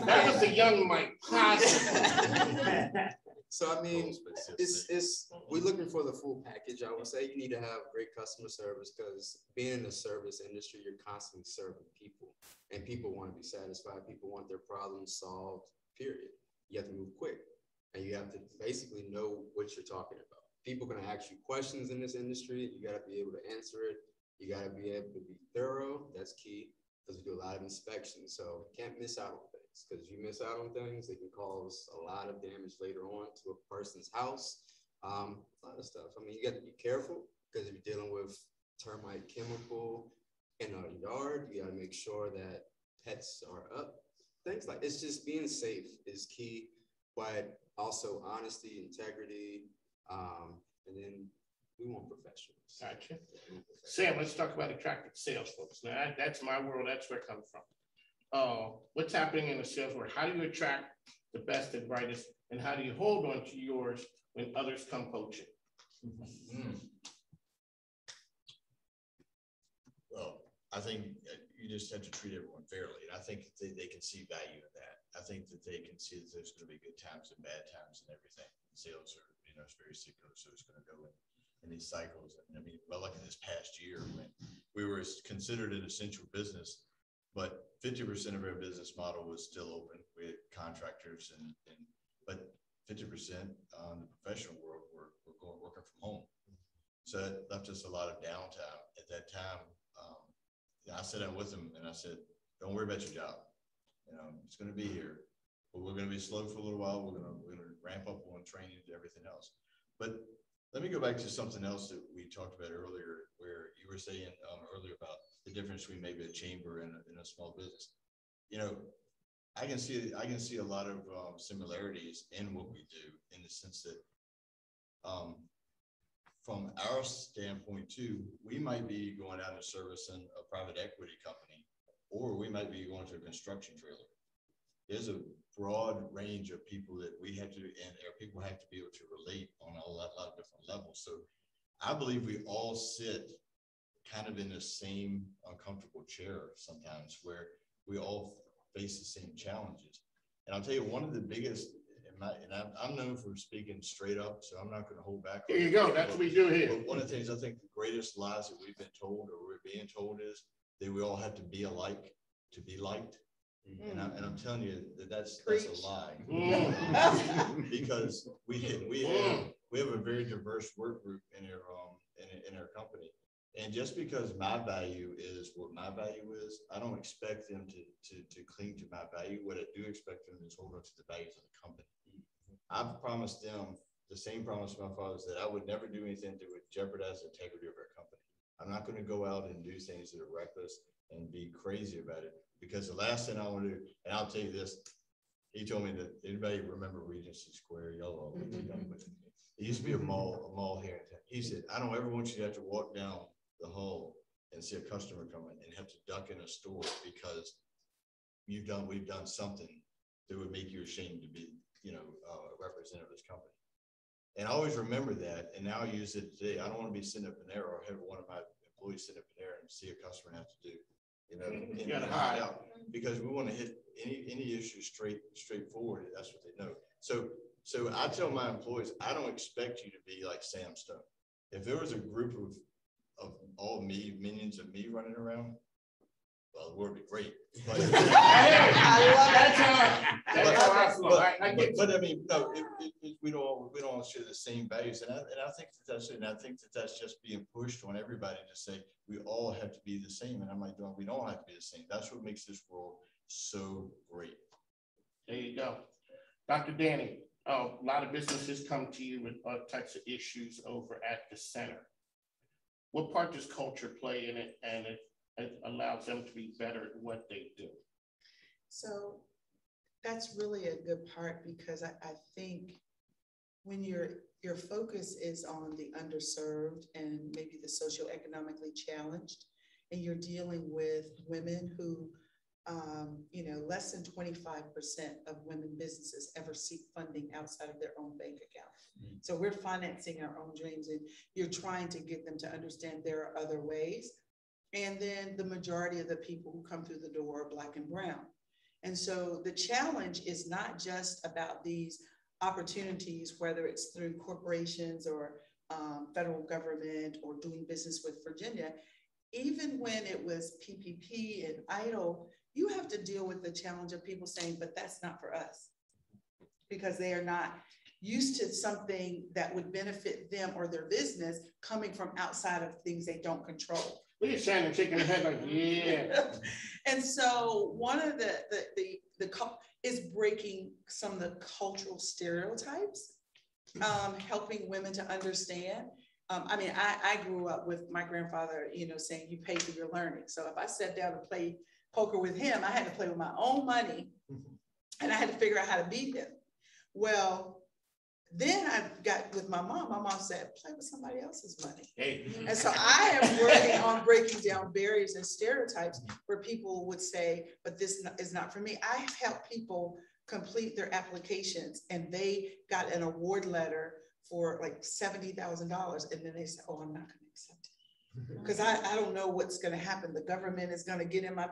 That was the young Mike. So I mean, it's we're looking for the full package. I would say you need to have great customer service, because being in the service industry, you're constantly serving people, and people want to be satisfied. People want their problems solved, period. You have to move quick, and you have to basically know what you're talking about. People are going to ask you questions in this industry. You got to be able to answer it. You got to be able to be thorough. That's key, because we do a lot of inspections. So you can't miss out on things, because if you miss out on things, it can cause a lot of damage later on to a person's house. A lot of stuff. I mean, you got to be careful, because if you're dealing with termite chemical in a yard, you got to make sure that pets are up. Things like it's just being safe is key, but also honesty, integrity, and then we want professionals. Gotcha. Sam, let's talk about attracting sales folks. Now, that's my world. That's where it comes from. What's happening in the sales world? How do you attract the best and brightest, and how do you hold on to yours when others come poaching? Well, I think you just have to treat everyone fairly. And I think they can see value in that. I think that they can see that there's going to be good times and bad times and everything. Sales are, it's very cyclical, so it's going to go in these cycles. And I mean, well, like in this past year, when we were considered an essential business, but 50% of our business model was still open. We had contractors, but 50% in the professional world were working from home. So it left us a lot of downtime. At that time, I sat down with them and I said, don't worry about your job. It's going to be here, but we're going to be slow for a little while. We're going to ramp up on training and everything else. But let me go back to something else that we talked about earlier, where you were saying earlier about the difference between maybe a chamber and a small business. I can see a lot of similarities in what we do, in the sense that from our standpoint too, we might be going out and servicing a private equity company, or we might be going to a construction trailer. There's a broad range of people that we have to, and our people have to be able to relate on a lot of different levels. So I believe we all sit kind of in the same uncomfortable chair sometimes, where we all face the same challenges. And I'll tell you, one of the biggest, and I'm known for speaking straight up, so I'm not going to hold back. Here you go. That's what we do here. But one of the things I think the greatest lies that we've been told, or we're being told, is that we all have to be alike to be liked. And I'm telling you that's a lie. Because we have a very diverse work group in our company. And just because my value is what my value is, I don't expect them to cling to my value. What I do expect them is hold on to the values of the company. I've promised them the same promise to my fathers, that I would never do anything that would jeopardize the integrity of our company. I'm not going to go out and do things that are reckless and be crazy about it, because the last thing I want to do, and I'll tell you this, he told me that, anybody remember Regency Square? Y'all all too young, but it used to be a mall here in town. He said, I don't ever want you to have to walk down the hall and see a customer coming and have to duck in a store because we've done something that would make you ashamed to be, a representative of this company. And I always remember that, and now I use it today. I don't want to be sitting up in there or have one of my employees sit up in there and see a customer and have to do, you know, in and out, because we want to hit any issue straightforward. That's what they know. So I tell my employees, I don't expect you to be like Sam Stone. If there was a group of all minions of me running around, well, the world would be great. But, but I mean, no, we don't all share the same values, and I think that's it. And I think that's just being pushed on everybody to say we all have to be the same. And I'm like, no, we don't have to be the same. That's what makes this world so great. There you go, Dr. Danny. A lot of businesses come to you with all types of issues over at the center. What part does culture play in it, and it allows them to be better at what they do? So that's really a good part, because I think when your focus is on the underserved and maybe the socioeconomically challenged, and you're dealing with women who, less than 25% of women businesses ever seek funding outside of their own bank account. Mm-hmm. So we're financing our own dreams, and you're trying to get them to understand there are other ways. And then the majority of the people who come through the door are Black and brown. And so the challenge is not just about these opportunities, whether it's through corporations or federal government or doing business with Virginia. Even when it was PPP and EIDL, you have to deal with the challenge of people saying, but that's not for us, because they are not used to something that would benefit them or their business coming from outside of things they don't control. Look at Shannon shaking her head like, yeah. And so one of the is breaking some of the cultural stereotypes, helping women to understand. I grew up with my grandfather, saying you pay for your learning. So if I sat down and played poker with him, I had to play with my own money, and I had to figure out how to beat him. Well, then I got with my mom. My mom said, play with somebody else's money. Hey. And so I am working on breaking down barriers and stereotypes where people would say, but this is not for me. I have helped people complete their applications, and they got an award letter for like $70,000. And then they said, oh, I'm not going to accept it, because I don't know what's going to happen. The government is going to get in my,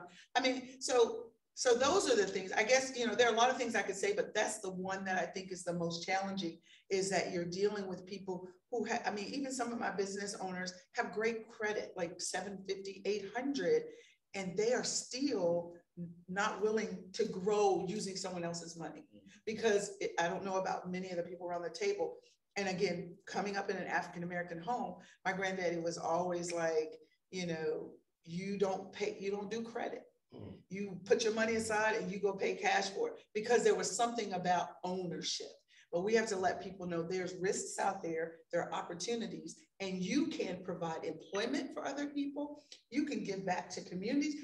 so those are the things. I guess, there are a lot of things I could say, but that's the one that I think is the most challenging, is that you're dealing with people who have, even some of my business owners have great credit, like 750, 800, and they are still not willing to grow using someone else's money, because I don't know about many of the people around the table. And again, coming up in an African-American home, my granddaddy was always like, you don't do credit. You put your money aside and you go pay cash for it, because there was something about ownership. But we have to let people know there's risks out there, there are opportunities, and you can provide employment for other people. You can give back to communities,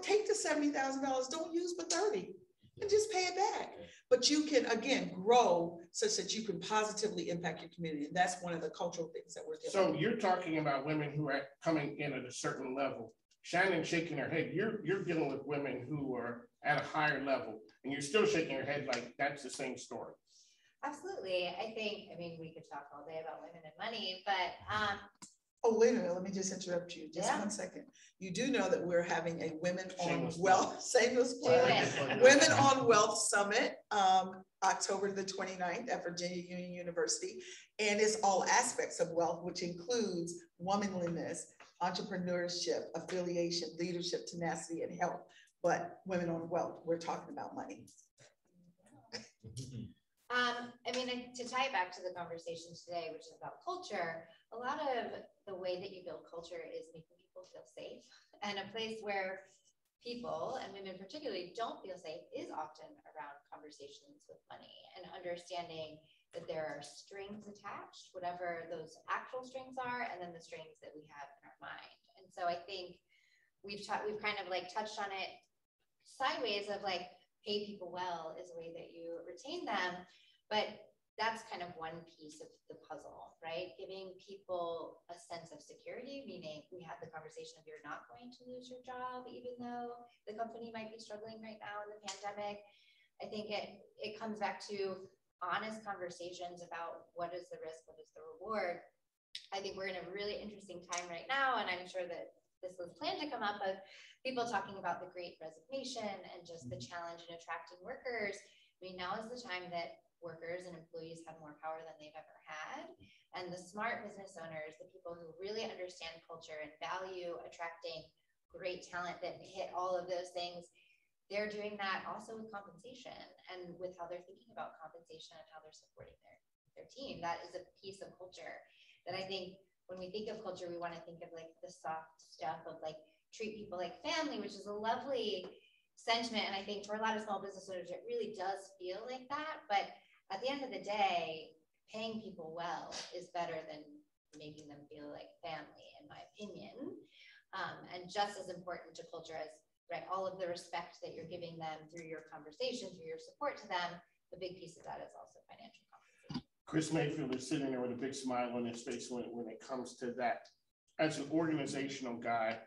take the $70,000, don't use but 30, and just pay it back. But you can, again, grow such that you can positively impact your community. And that's one of the cultural things that we're doing. So you're talking about women who are coming in at a certain level. Shannon shaking her head. You're dealing with women who are at a higher level, and you're still shaking your head like that's the same story. Absolutely. I think, we could talk all day about women and money, but oh, wait a minute, let me just interrupt you just 1 second. You do know that we're having a Women on Wealth, Women on Wealth Summit, October the 29th at Virginia Union University. And it's all aspects of wealth, which includes womanliness, entrepreneurship, affiliation, leadership, tenacity, and health. But Women on Wealth, we're talking about money. To tie it back to the conversation today, which is about culture, a lot of the way that you build culture is making people feel safe. And a place where people, and women particularly, don't feel safe is often around conversations with money and understanding that there are strings attached, whatever those actual strings are, and then the strings that we have in our mind. And so I think we've kind of like touched on it sideways of like, pay people well is a way that you retain them. But that's kind of one piece of the puzzle, right? Giving people a sense of security, meaning we had the conversation of you're not going to lose your job, even though the company might be struggling right now in the pandemic. I think it comes back to honest conversations about what is the risk, what is the reward. I think we're in a really interesting time right now, and I'm sure that this was planned to come up, of people talking about the Great Resignation and just the challenge in attracting workers. I mean, now is the time that workers and employees have more power than they've ever had. And the smart business owners, the people who really understand culture and value attracting great talent that hit all of those things, they're doing that also with compensation and with how they're thinking about compensation and how they're supporting their team. That is a piece of culture that I think when we think of culture, we want to think of like the soft stuff of like treat people like family, which is a lovely sentiment. And I think for a lot of small business owners, it really does feel like that. But at the end of the day, paying people well is better than making them feel like family, in my opinion. And just as important to culture as, right, all of the respect that you're giving them through your conversation, through your support to them, the big piece of that is also financial compensation. Chris Mayfield is sitting there with a big smile on his face when it comes to that. As an organizational guy,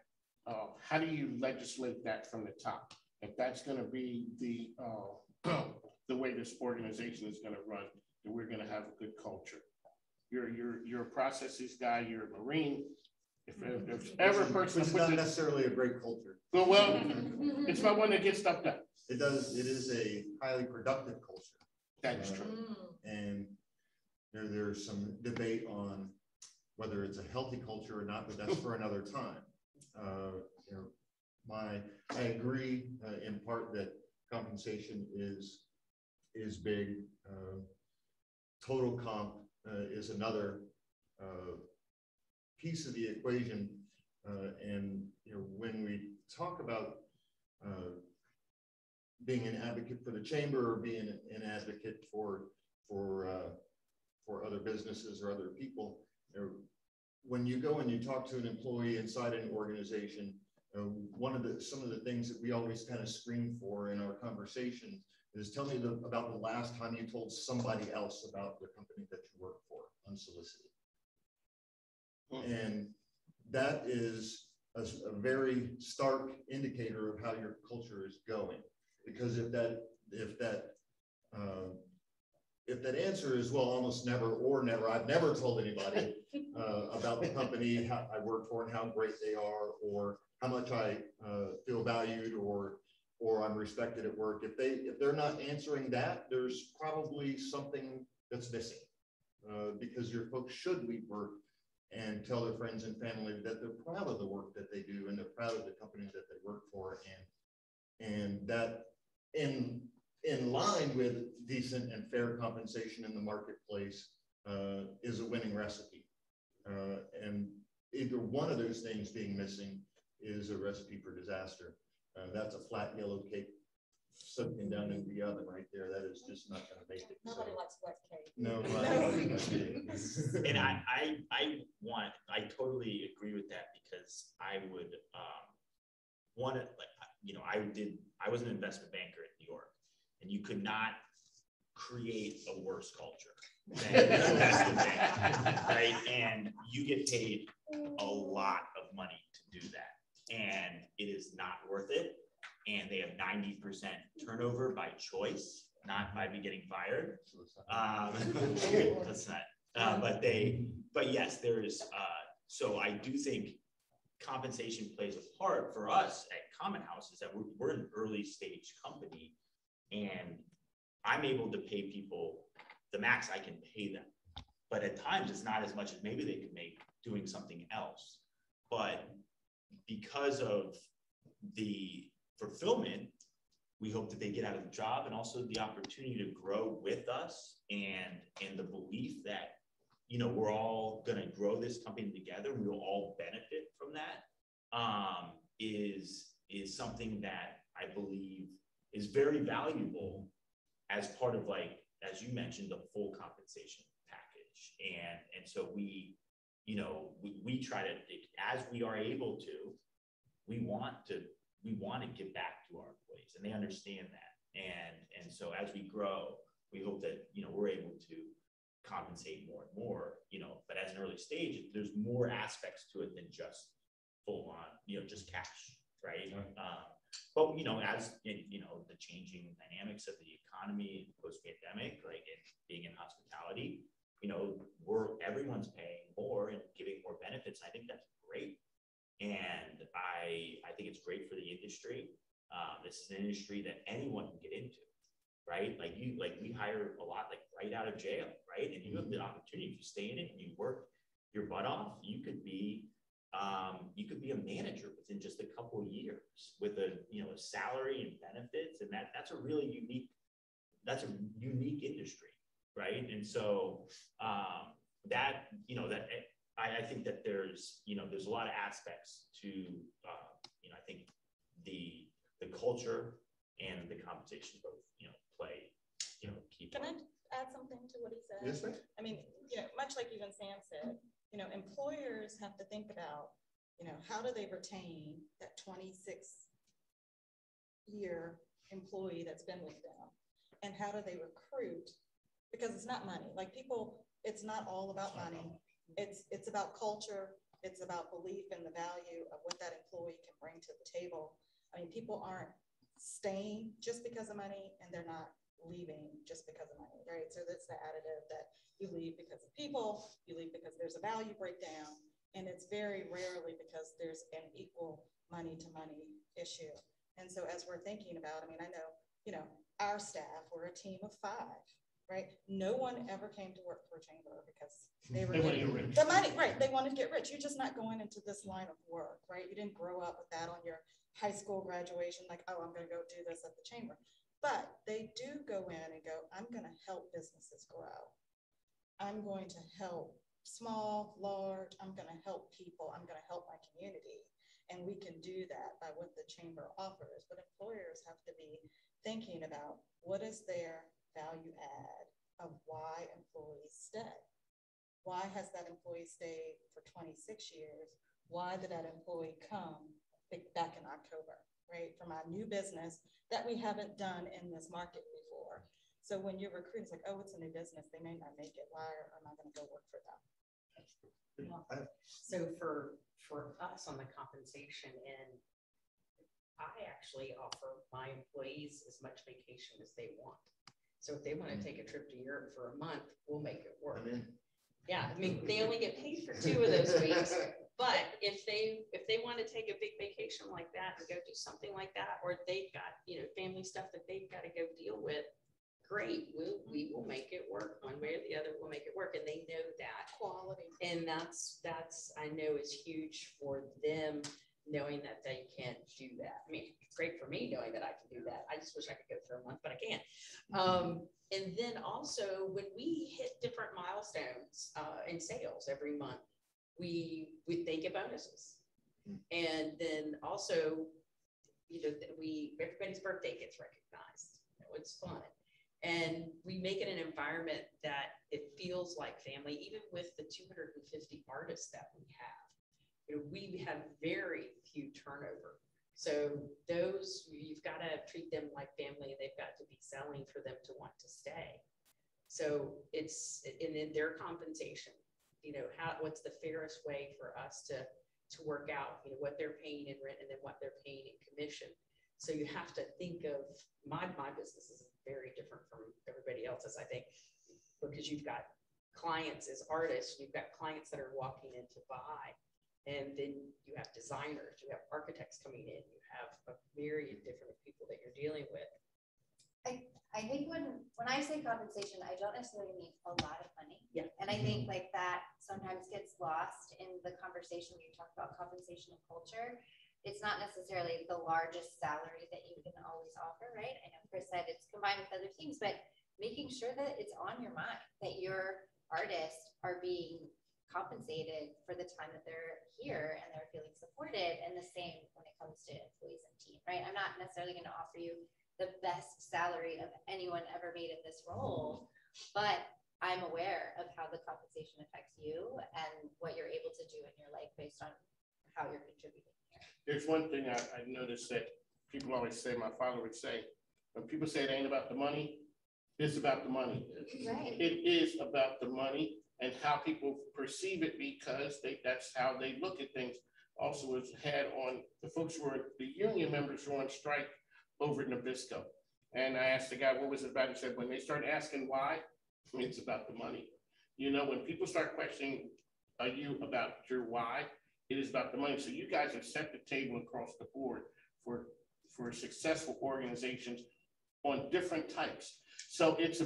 how do you legislate that from the top? If that's going to be the way this organization is going to run, that we're going to have a good culture. You're a processes guy. You're a Marine. If ever a person it's not necessarily a great culture. Well, it's not one that gets stuff done. It does. It is a highly productive culture. That is true. And there's some debate on whether it's a healthy culture or not, but that's for another time. You know, I agree in part that compensation is big. Total comp is another piece of the equation. And you know, when we talk about being an advocate for the chamber or being an advocate for other businesses or other people, you know, when you go and you talk to an employee inside an organization, some of the things that we always kind of screen for in our conversations is tell me about the last time you told somebody else about the company that you work for unsolicited. And that is a very stark indicator of how your culture is going. Because if that answer is, well, almost never or never, I've never told anybody about the company I work for and how great they are, or how much I feel valued, or I'm respected at work. If they're not answering that, there's probably something that's missing, because your folks should leave work and tell their friends and family that they're proud of the work that they do and they're proud of the companies that they work for, and that in line with decent and fair compensation in the marketplace is a winning recipe. And either one of those things being missing is a recipe for disaster. That's a flat yellow cake soaking down into the oven right there. That is just not going to make it. Nobody likes wet cake. No. And I totally agree with that, because I would want to, like, you know, I was an investment banker in New York, and you could not create a worse culture than investment banking, right? And you get paid a lot of money to do that, and it is not worth it. And they have 90% turnover by choice, not by me getting fired. That's not. But yes, there is. So I do think compensation plays a part for us at Common House. Is that we're an early stage company, and I'm able to pay people the max I can pay them. But at times it's not as much as maybe they could make doing something else. But because of the fulfillment, we hope that they get out of the job, and also the opportunity to grow with us, and the belief that, you know, we're all going to grow this company together. We will all benefit from that. Is something that I believe is very valuable as part of, like, as you mentioned, the full compensation package. And so we try to, as we are able to, we want to give back to our employees, and they understand that. And so as we grow, we hope that, you know, we're able to compensate more and more, you know, but as an early stage, there's more aspects to it than just full on, you know, just cash, right? But, as in, the changing dynamics of the economy post-pandemic, like being in hospitality, everyone's paying more and giving more benefits. I think that's great. And I think it's great for the industry. This is an industry that anyone can get into, right? Like we hire a lot, like right out of jail, right? And you have the opportunity, if you stay in it and you work your butt off, you could be a manager within just a couple of years with a salary and benefits, and that's a really unique industry, right? And so I think that there's a lot of aspects to I think the culture and the compensation both play key. Can I add something to what he said? Yes, ma'am. I mean, much like even Sam said, employers have to think about, how do they retain that 26-year employee that's been with them, and how do they recruit? Because it's not money. Like people, it's not all about money. It's about culture. It's about belief in the value of what that employee can bring to the table. I mean, people aren't staying just because of money, and they're not leaving just because of money, right? So that's the additive that you leave because of people, you leave because there's a value breakdown, and it's very rarely because there's an equal money to money issue. And so as we're thinking about, I mean, I know, our staff, we're a team of 5, right? No one ever came to work for a chamber because they were getting the money, right? They wanted to get rich. You're just not going into this line of work, right? You didn't grow up with that on your high school graduation, like, oh, I'm going to go do this at the chamber. But they do go in and go, I'm going to help businesses grow. I'm going to help small, large, I'm going to help people. I'm going to help my community. And we can do that by what the chamber offers. But employers have to be thinking about what is their value add of why employees stay. Why has that employee stayed for 26 years? Why did that employee come back in October, right? For my new business that we haven't done in this market before. So when you're recruiting, it's like, oh, it's a new business. They may not make it. Why am I going to go work for them? So for us on the compensation end, I actually offer my employees as much vacation as they want. So if they want to take a trip to Europe for a month, we'll make it work. Yeah, I mean, they only get paid for 2 of those weeks. But if they want to take a big vacation like that and go do something like that, or they've got family stuff that they've got to go deal with, great, we will make it work one way or the other. We'll make it work, and they know that quality. And that's I know is huge for them, knowing that they can't do that. I mean, it's great for me knowing that I can do that. I just wish I could go for a month, but I can't. And then also when we hit different milestones in sales every month, they get bonuses. And then also, everybody's birthday gets recognized. It's fun. And we make it an environment that it feels like family, even with the 250 artists that we have. We have very few turnover. So you've got to treat them like family, and they've got to be selling for them to want to stay. So and then their compensation, what's the fairest way for us to work out, what they're paying in rent and then what they're paying in commission. So you have to think of my business is very different from everybody else's, I think, because you've got clients as artists, you've got clients that are walking in to buy, and then you have designers, you have architects coming in, you have a myriad different people that you're dealing with. I think when I say compensation, I don't necessarily mean a lot of money. Yeah. And I think like that sometimes gets lost in the conversation when you talk about compensation and culture. It's not necessarily the largest salary that you can always offer, right? I know Chris said it's combined with other things, but making sure that it's on your mind, that your artists are being compensated for the time that they're here and they're feeling supported, and the same when it comes to employees and team, right? I'm not necessarily going to offer you the best salary of anyone ever made in this role, but I'm aware of how the compensation affects you and what you're able to do in your life based on how you're contributing here. There's one thing I noticed that people always say, my father would say, when people say it ain't about the money, it's about the money. Right. It is about the money and how people perceive it, because that's how they look at things. also was had on, the folks who were, the union members were on strike over at Nabisco. And I asked the guy, what was it about? He said, when they start asking why, it's about the money. You know, when people start questioning you about your why, it is about the money. So you guys have set the table across the board for successful organizations on different types. So it's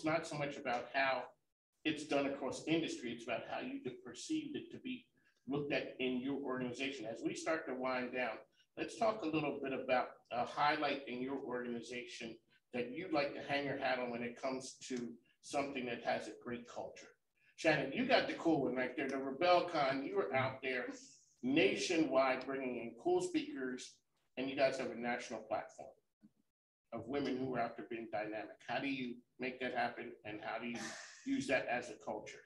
not so much about how it's done across industry, it's about how you perceived it to be looked at in your organization. As we start to wind down, let's talk a little bit about a highlight in your organization that you'd like to hang your hat on when it comes to something that has a great culture. Shannon, you got the cool one right there, the RebelCon. You were out there nationwide bringing in cool speakers, and you guys have a national platform of women who are out there being dynamic. How do you make that happen, and how do you use that as a culture?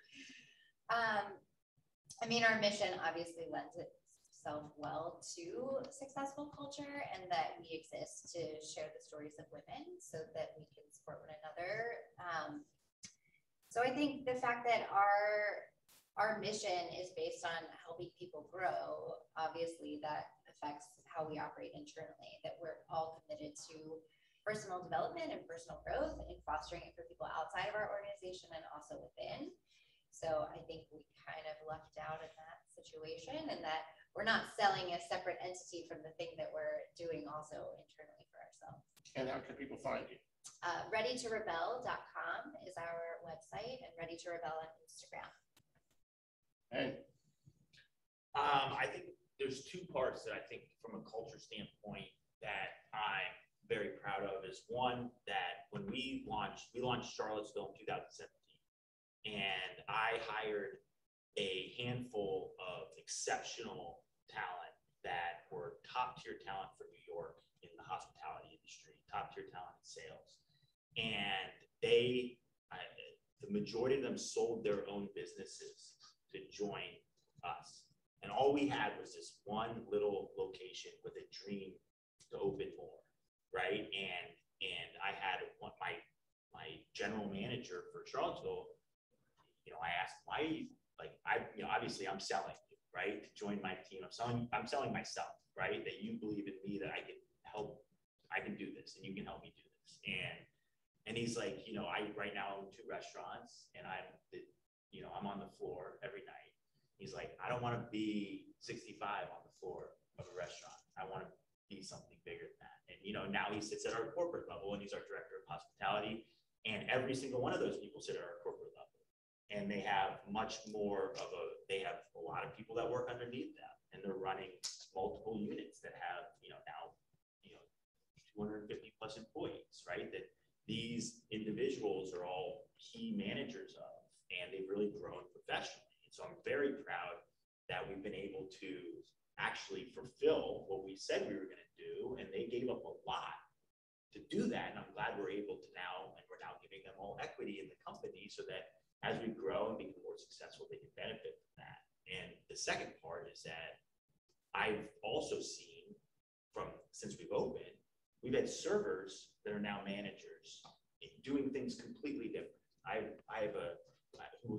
I mean, our mission obviously lends itself well to successful culture, and that we exist to share the stories of women so that we can support one another. So I think the fact that our mission is based on helping people grow, obviously that affects how we operate internally, that we're all committed to personal development and personal growth and fostering it for people outside of our organization and also within. So I think we kind of lucked out in that situation, and that we're not selling a separate entity from the thing that we're doing also internally for ourselves. And how can people find you? ReadyToRebel.com is our website, and Ready to Rebel on Instagram. And I think there's two parts that I think from a culture standpoint that I'm very proud of. Is one, that when we launched Charlottesville in 2017, and I hired a handful of exceptional talent that were top tier talent for New York in the hospitality industry, top tier talent in sales. And the majority of them sold their own businesses to join us. And all we had was this one little location with a dream to open more, right? And I had my general manager for Charlottesville, I asked why, obviously I'm selling you, right? To join my team, I'm selling myself, right? That you believe in me, that I can do this, and you can help me do this. And he's like, I right now own 2 restaurants, and I'm on the floor every night. He's like, I don't want to be 65 on the floor of a restaurant. I want to be something bigger than that. And now he sits at our corporate level, and he's our director of hospitality. And every single one of those people sit at our corporate level. And they have they have a lot of people that work underneath them, and they're running multiple units that have, now, 250 plus employees, right? That these individuals are all key managers of, and they've really grown professionally. And so I'm very proud that we've been able to actually fulfill what we said we were going to do, and they gave up a lot to do that. And I'm glad we're able to we're now giving them all equity in the company so that as we grow and become more successful, they can benefit from that. And the second part is that I've also seen since we've opened, we've had servers that are now managers doing things completely different.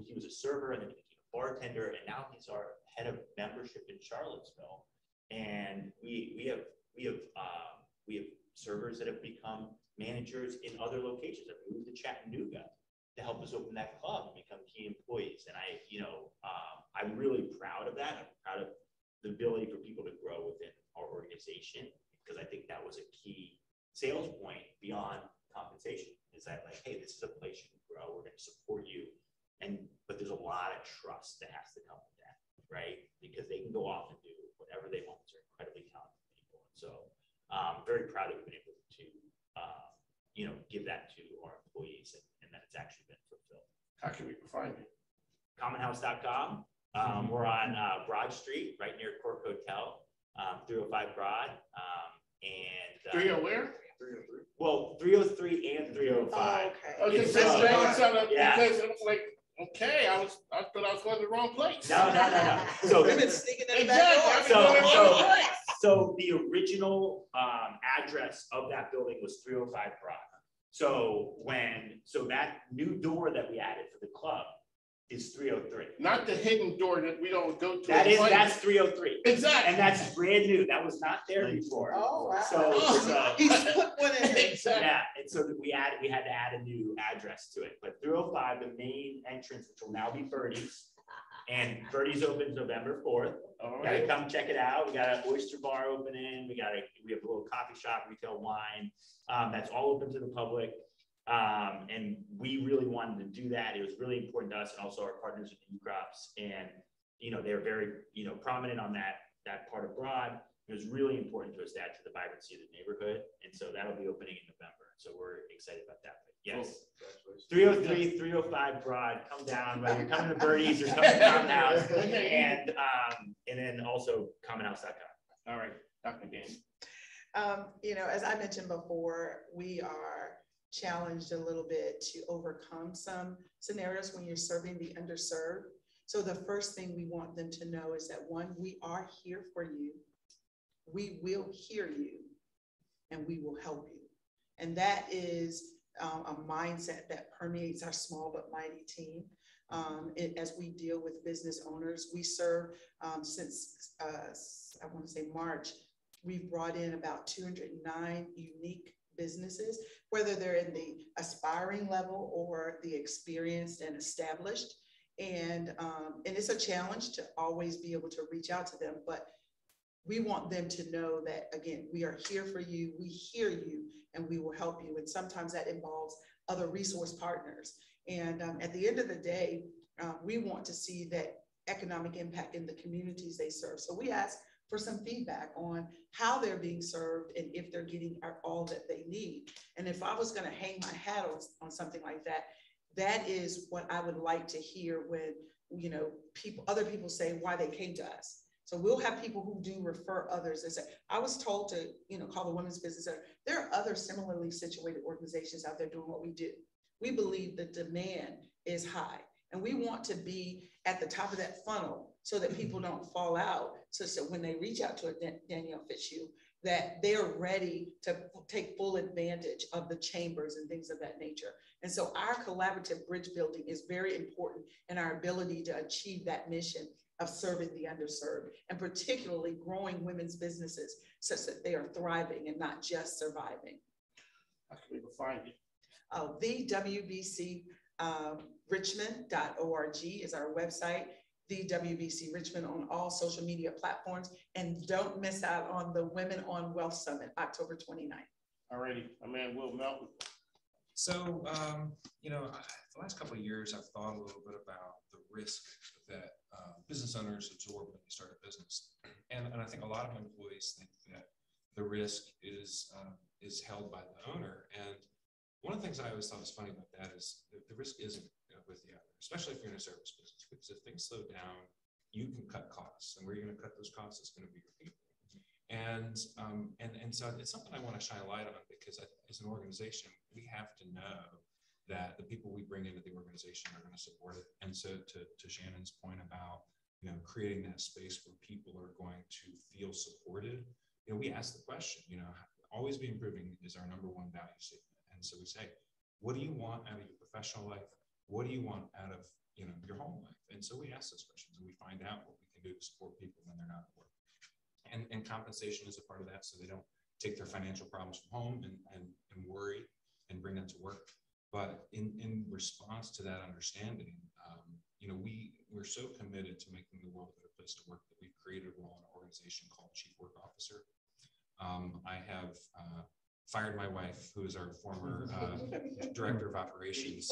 He was a server, and then he became a bartender, and now he's our head of membership in Charlottesville. And we have servers that have become managers in other locations, that moved to Chattanooga to help us open that club and become key employees. And I'm really proud of that. I'm proud of the ability for people to grow within our organization, because I think that was a key sales point beyond compensation, is that hey, this is a place you can grow. We're going to support you. But there's a lot of trust that has to come with that, right? Because they can go off and do whatever they want. They're incredibly talented people. And so I'm very proud that we've been able to, give that to our employees, and that it's actually been fulfilled. How can we find you? Commonhouse.com. We're on Broad Street, right near Cork Hotel, 305 Broad. 30 where? 303. Well, 303 and 305. Okay, It's, because yeah. it was like, okay, I thought I was going to the wrong place. No. So We've been sneaking in the back Exactly. door. So the original address of that building was 305 Broad. So that new door that we added for the club is 303. Not the hidden door that we don't go to. That's 303. Exactly. And that's brand new. That was not there before. Oh, wow. So He's put one in. Exactly. yeah, and so we had to add a new address to it. But 305, the main entrance, which will now be Birdie's, and Birdie's opens November 4th. All Gotta right. come check it out. We got an oyster bar opening. We have a little coffee shop, retail wine. That's all open to the public. And we really wanted to do that. It was really important to us, and also our partners at New Crops. And they're very prominent on that part of Broad. It was really important to us to add to the vibrancy of the neighborhood, and so that'll be opening in November. So we're excited about that. But yes, 303, 305 Broad. Come down, whether you're coming to Birdie's or coming to Common House, and then also commonhouse.com. All right, Dr. Dan. As I mentioned before, we are challenged a little bit to overcome some scenarios when you're serving the underserved. So the first thing we want them to know is that, one, we are here for you. We will hear you, and we will help you. And that is a mindset that permeates our small but mighty team. As we deal with business owners, we serve since I want to say March, we've brought in about 209 unique businesses, whether they're in the aspiring level or the experienced and established. And it's a challenge to always be able to reach out to them, but we want them to know that, again, we are here for you, we hear you, and we will help you. And sometimes that involves other resource partners. And at the end of the day, we want to see that economic impact in the communities they serve. So we ask for some feedback on how they're being served and if they're getting all that they need. And if I was going to hang my hat on something like that, that is what I would like to hear when, other people say why they came to us. So we'll have people who do refer others and say, I was told to, call the Women's Business Center. There are other similarly situated organizations out there doing what we do. We believe the demand is high, and we want to be at the top of that funnel so that people don't fall out. So when they reach out to a Danielle Fitzhugh, that they're ready to take full advantage of the chambers and things of that nature. And so our collaborative bridge building is very important in our ability to achieve that mission of serving the underserved, and particularly growing women's businesses such that they are thriving and not just surviving. How can we find it? The WBCRichmond.org is our website. The WBC Richmond on all social media platforms, and don't miss out on the Women on Wealth Summit, October 29th. Alrighty, my man Will Melton. So, the last couple of years, I've thought a little bit about the risk that business owners absorb when they start a business. And I think a lot of employees think that the risk is held by the owner. And one of the things I always thought was funny about that is the risk isn't with the owner, especially if you're in a service business, because if things slow down, you can cut costs. And where you're going to cut those costs is going to be your people. And so it's something I want to shine a light on, because as an organization, we have to know that the people we bring into the organization are going to support it. And so to Shannon's point about, creating that space where people are going to feel supported, we ask the question, always be improving is our number one value statement. And so we say, what do you want out of your professional life? What do you want out of, your home life? And so we ask those questions, and we find out what we can do to support people when they're not at work. And compensation is a part of that, so they don't take their financial problems from home and worry and bring them to work. But in response to that understanding, we're so committed to making the world a better place to work that we've created a role in an organization called Chief Work Officer. I have fired my wife, who is our former director of operations.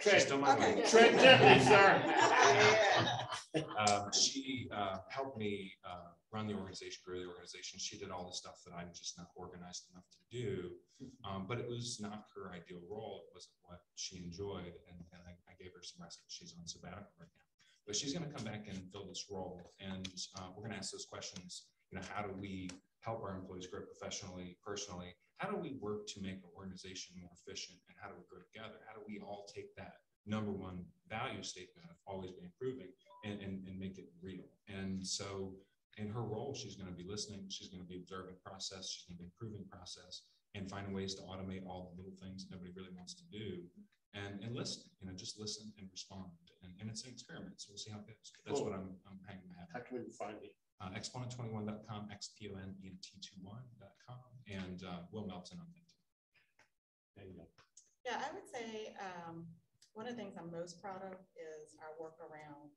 She's still my wife. Tread gently, sir. She helped me run the organization, grow the organization. She did all the stuff that I'm just not organized enough to do, but it was not her ideal role. It wasn't what she enjoyed, and I gave her some rest. She's on sabbatical right now, but she's going to come back and fill this role, and we're going to ask those questions. How do we help our employees grow professionally, personally? How do we work to make our organization more efficient, and how do we grow together? How do we all take that number one value statement of always be improving and make it real? And so in her role, she's going to be listening, she's going to be observing process, she's going to be improving process, and finding ways to automate all the little things that nobody really wants to do, and listen, just listen and respond. And it's an experiment, so we'll see how it goes. That's what I'm hanging my hat on. How can we find it? Exponent21.com, exponent21.com, and Will Melton on LinkedIn. There you go. Yeah, I would say one of the things I'm most proud of is our work around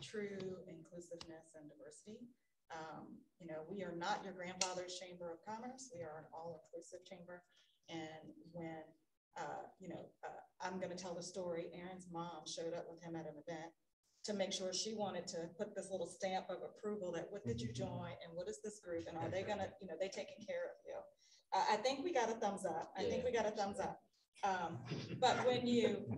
true inclusiveness and diversity. We are not your grandfather's chamber of commerce. We are an all-inclusive chamber. And when, I'm going to tell the story, Aaron's mom showed up with him at an event to make sure she wanted to put this little stamp of approval that what did you join and what is this group and are they going to, they taking care of you. I think we got a thumbs up. I think we got a thumbs up. But when you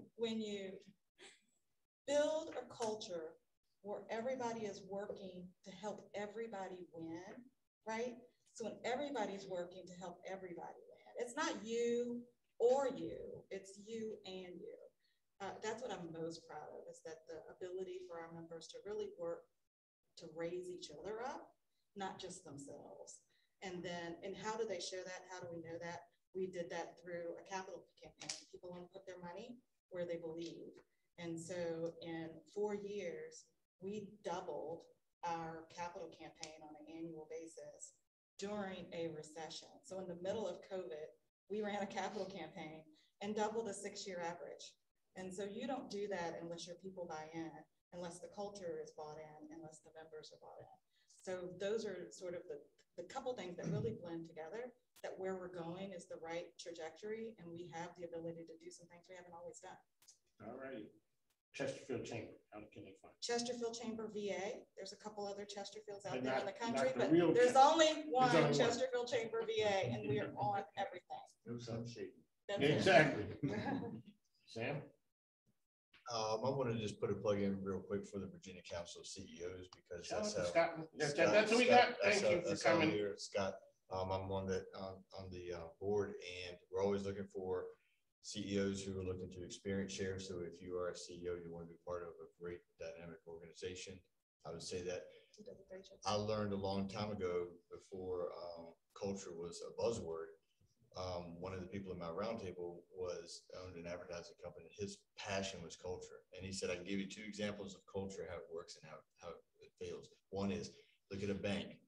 build a culture where everybody is working to help everybody win, right? So when everybody's working to help everybody win, it's not you or you, it's you and you. That's what I'm most proud of, is that the ability for our members to really work to raise each other up, not just themselves. And then, and how do they share that? How do we know that? We did that through a capital campaign. People want to put their money where they believe. And so in 4 years, we doubled our capital campaign on an annual basis during a recession. So in the middle of COVID, we ran a capital campaign and doubled a 6-year average. And so you don't do that unless your people buy in, unless the culture is bought in, unless the members are bought in. So those are sort of the couple things that really blend together, that where we're going is the right trajectory, and we have the ability to do some things we haven't always done. All right. Chesterfield Chamber, how can they find it? Chesterfield Chamber VA. There's a couple other Chesterfields out But there in the country, the but real there's only one only one. Chesterfield Chamber VA, and we are on everything. No sunshade. That's it. Exactly. Sam? I want to just put a plug in real quick for the Virginia Council of CEOs, because Shout that's out to how. Scott. Scott- That's what we Scott- got. that's Thank you how- for that's how I'm coming. here. Scott, I'm on the board, and we're always looking for CEOs who are looking to experience share. So if you are a CEO, you want to be part of a great dynamic organization, I would say that. I learned a long time ago, before culture was a buzzword. One of the people in my roundtable owned an advertising company. His passion was culture. And he said, I can give you 2 examples of culture, how it works and how it fails. One is, look at a bank.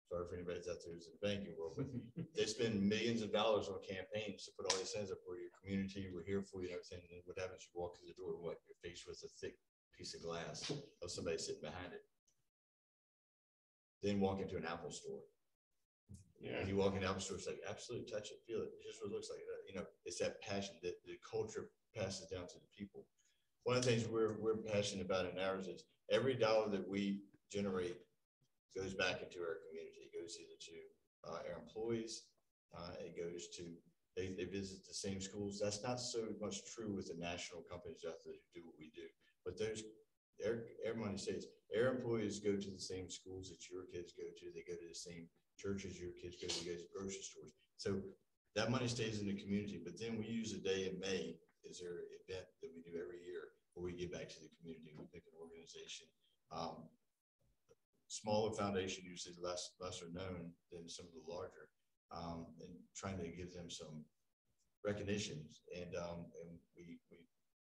Sorry for anybody that's out there who's in the banking world, but they spend millions of dollars on campaigns to put all these things up for your community. We're here for you and everything. And what happens? You walk through the door, what? You're faced with a thick piece of glass of somebody sitting behind it. Then walk into an Apple store. Yeah. And you walk in the Apple store, it's like, absolutely touch it, feel it. It's just what it looks like. It's that passion that the culture passes down to the people. One of the things we're passionate about in ours is every dollar that we generate goes back into our community. It goes either to our employees. It goes to, they visit the same schools. That's not so much true with the national companies out there who do what we do. But their money stays. Our employees go to the same schools that your kids go to. They go to the same churches your kids go to, go to grocery stores. So that money stays in the community. But then we use a day in May as our event that we do every year, where we give back to the community. We pick an organization. Smaller foundation, usually lesser known than some of the larger, and trying to give them some recognitions, and we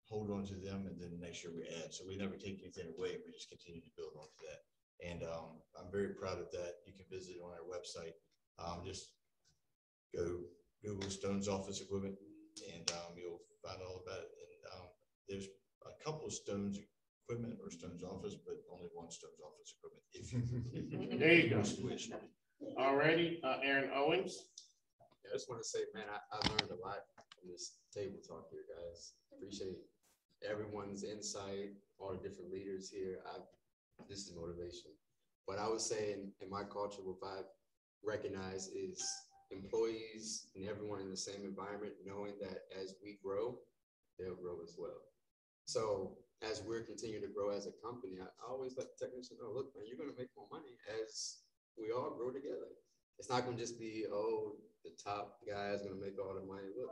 hold on to them, and then next year we add. So we never take anything away. We just continue to build onto that, and I'm very proud of that. You can visit on our website. Just go Google Stone's Office Equipment, and you'll find all about it. And there's a couple of Stone's Equipment or Stone's Office, but only one Stone's Office Equipment. If you There you go. switch. Alrighty, Aaron Owens. Yeah, I just want to say, man, I learned a lot from this table talk here, guys. Appreciate everyone's insight, all the different leaders here. This is motivation. But I would say in my culture, what I've recognized is employees and everyone in the same environment, knowing that as we grow, they'll grow as well. So as we're continuing to grow as a company, I always let the technicians know, look, man, you're going to make more money as we all grow together. It's not going to just be, oh, the top guy is going to make all the money. Look,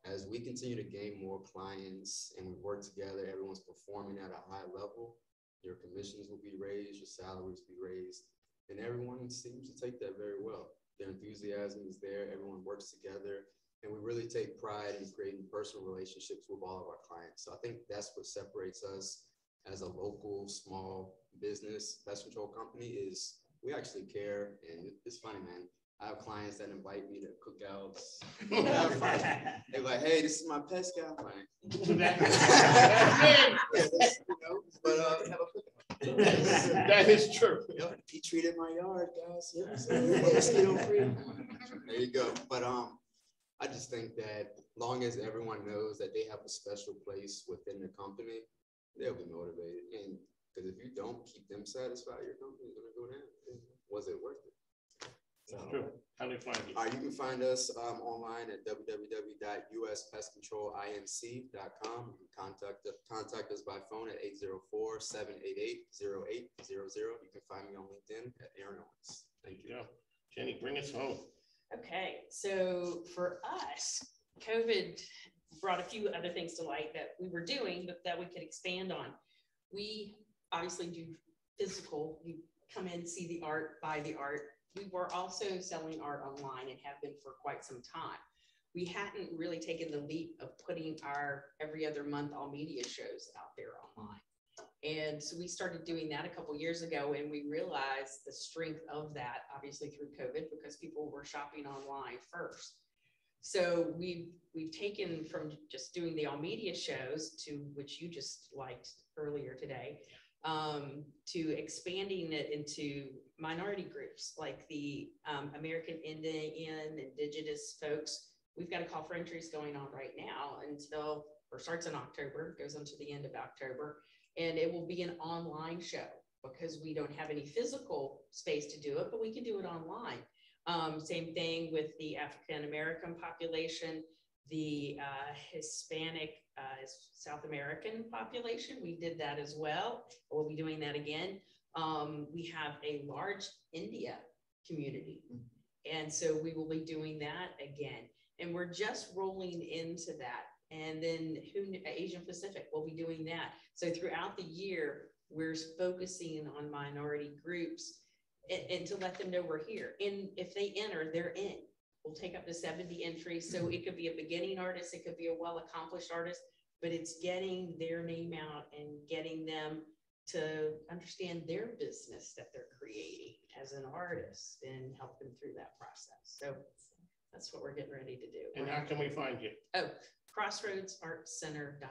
as we continue to gain more clients and we work together, everyone's performing at a high level, your commissions will be raised, your salaries will be raised, and everyone seems to take that very well. Their enthusiasm is there. Everyone works together. And we really take pride in creating personal relationships with all of our clients. So I think that's what separates us as a local small business pest control company is we actually care. And it's funny, man. I have clients that invite me to cookouts. They're like, hey, this is my pest guy. I'm like, have a cookout. That is true. Yep, he treated my yard, guys. Yep, so mosquito free. There you go. But I just think that long as everyone knows that they have a special place within the company, they'll be motivated. And because if you don't keep them satisfied, your company's gonna go down. Was it worth it? That's true. How do they find you? You can find us online at www.uspestcontrolinc.com. You can contact us by phone at 804-788-0800. You can find me on LinkedIn at Aaron Owens. Thank you. Yeah. Jenny, bring us home. Okay, so for us, COVID brought a few other things to light that we were doing, but that we could expand on. We obviously do physical. You come in, see the art, buy the art. We were also selling art online and have been for quite some time. We hadn't really taken the leap of putting our every other month all media shows out there online. And so we started doing that a couple years ago, and we realized the strength of that, obviously through COVID, because people were shopping online first. So we've taken from just doing the all media shows, to which you just liked earlier today, to expanding it into minority groups like the American Indian, Indigenous folks. We've got a call for entries going on right now starts in October, goes into the end of October, and it will be an online show because we don't have any physical space to do it, but we can do it online. Same thing with the African American population, the Hispanic South American population. We did that as well. We'll be doing that again. We have a large India community, and so we will be doing that again. And we're just rolling into that. And then Asian Pacific, we'll be doing that. So throughout the year, we're focusing on minority groups and to let them know we're here. And if they enter, they're in. We'll take up to 70 entries. So it could be a beginning artist, it could be a well-accomplished artist, but it's getting their name out and getting them to understand their business that they're creating as an artist and help them through that process. So that's what we're getting ready to do. And how can we find you? Oh, crossroadsartcenter.com.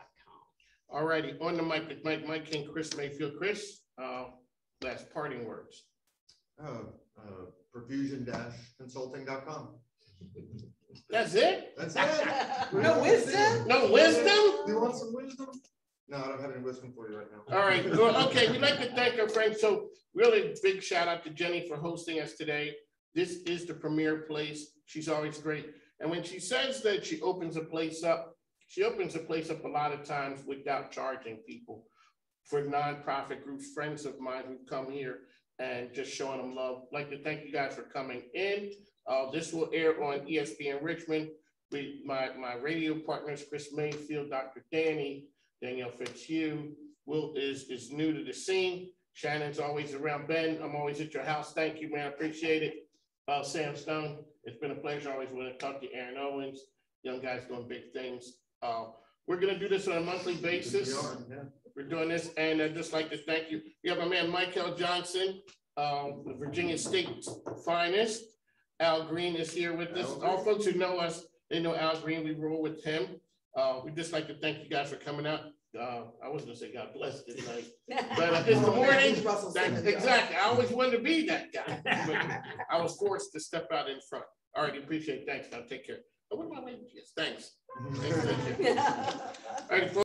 All righty, on the mic with Mike King, Chris Mayfield. Chris, last parting words. Perfusion-consulting.com. That's it? That's it. No wisdom? No wisdom? You want some wisdom? No, I don't have any wisdom for you right now. All right, well, okay, we'd like to thank our friends. So really big shout out to Jenny for hosting us today. This is the premier place. She's always great. And when she says that she opens a place up a lot of times without charging people. For nonprofit groups, friends of mine who come here and just showing them love. I'd like to thank you guys for coming in. This will air on ESPN Richmond. My radio partners, Chris Mayfield, Dr. Danielle Fitzhugh. Will is new to the scene. Shannon's always around. Ben, I'm always at your house. Thank you, man. I appreciate it. Sam Stone, it's been a pleasure. I always want to talk to Aaron Owens. Young guys doing big things. We're going to do this on a monthly basis. We're doing this, and I'd just like to thank you. We have my man, Michael Johnson, the Virginia State's finest. Al Green is here with us. All folks who know us, they know Al Green. We roll with him. We'd just like to thank you guys for coming out. I was gonna say God bless tonight, but it's the morning. Exactly. I always wanted to be that guy, but I was forced to step out in front. All right, appreciate it. Thanks. Now take care. Oh, what am I waiting? Yes, thanks. All right, folks.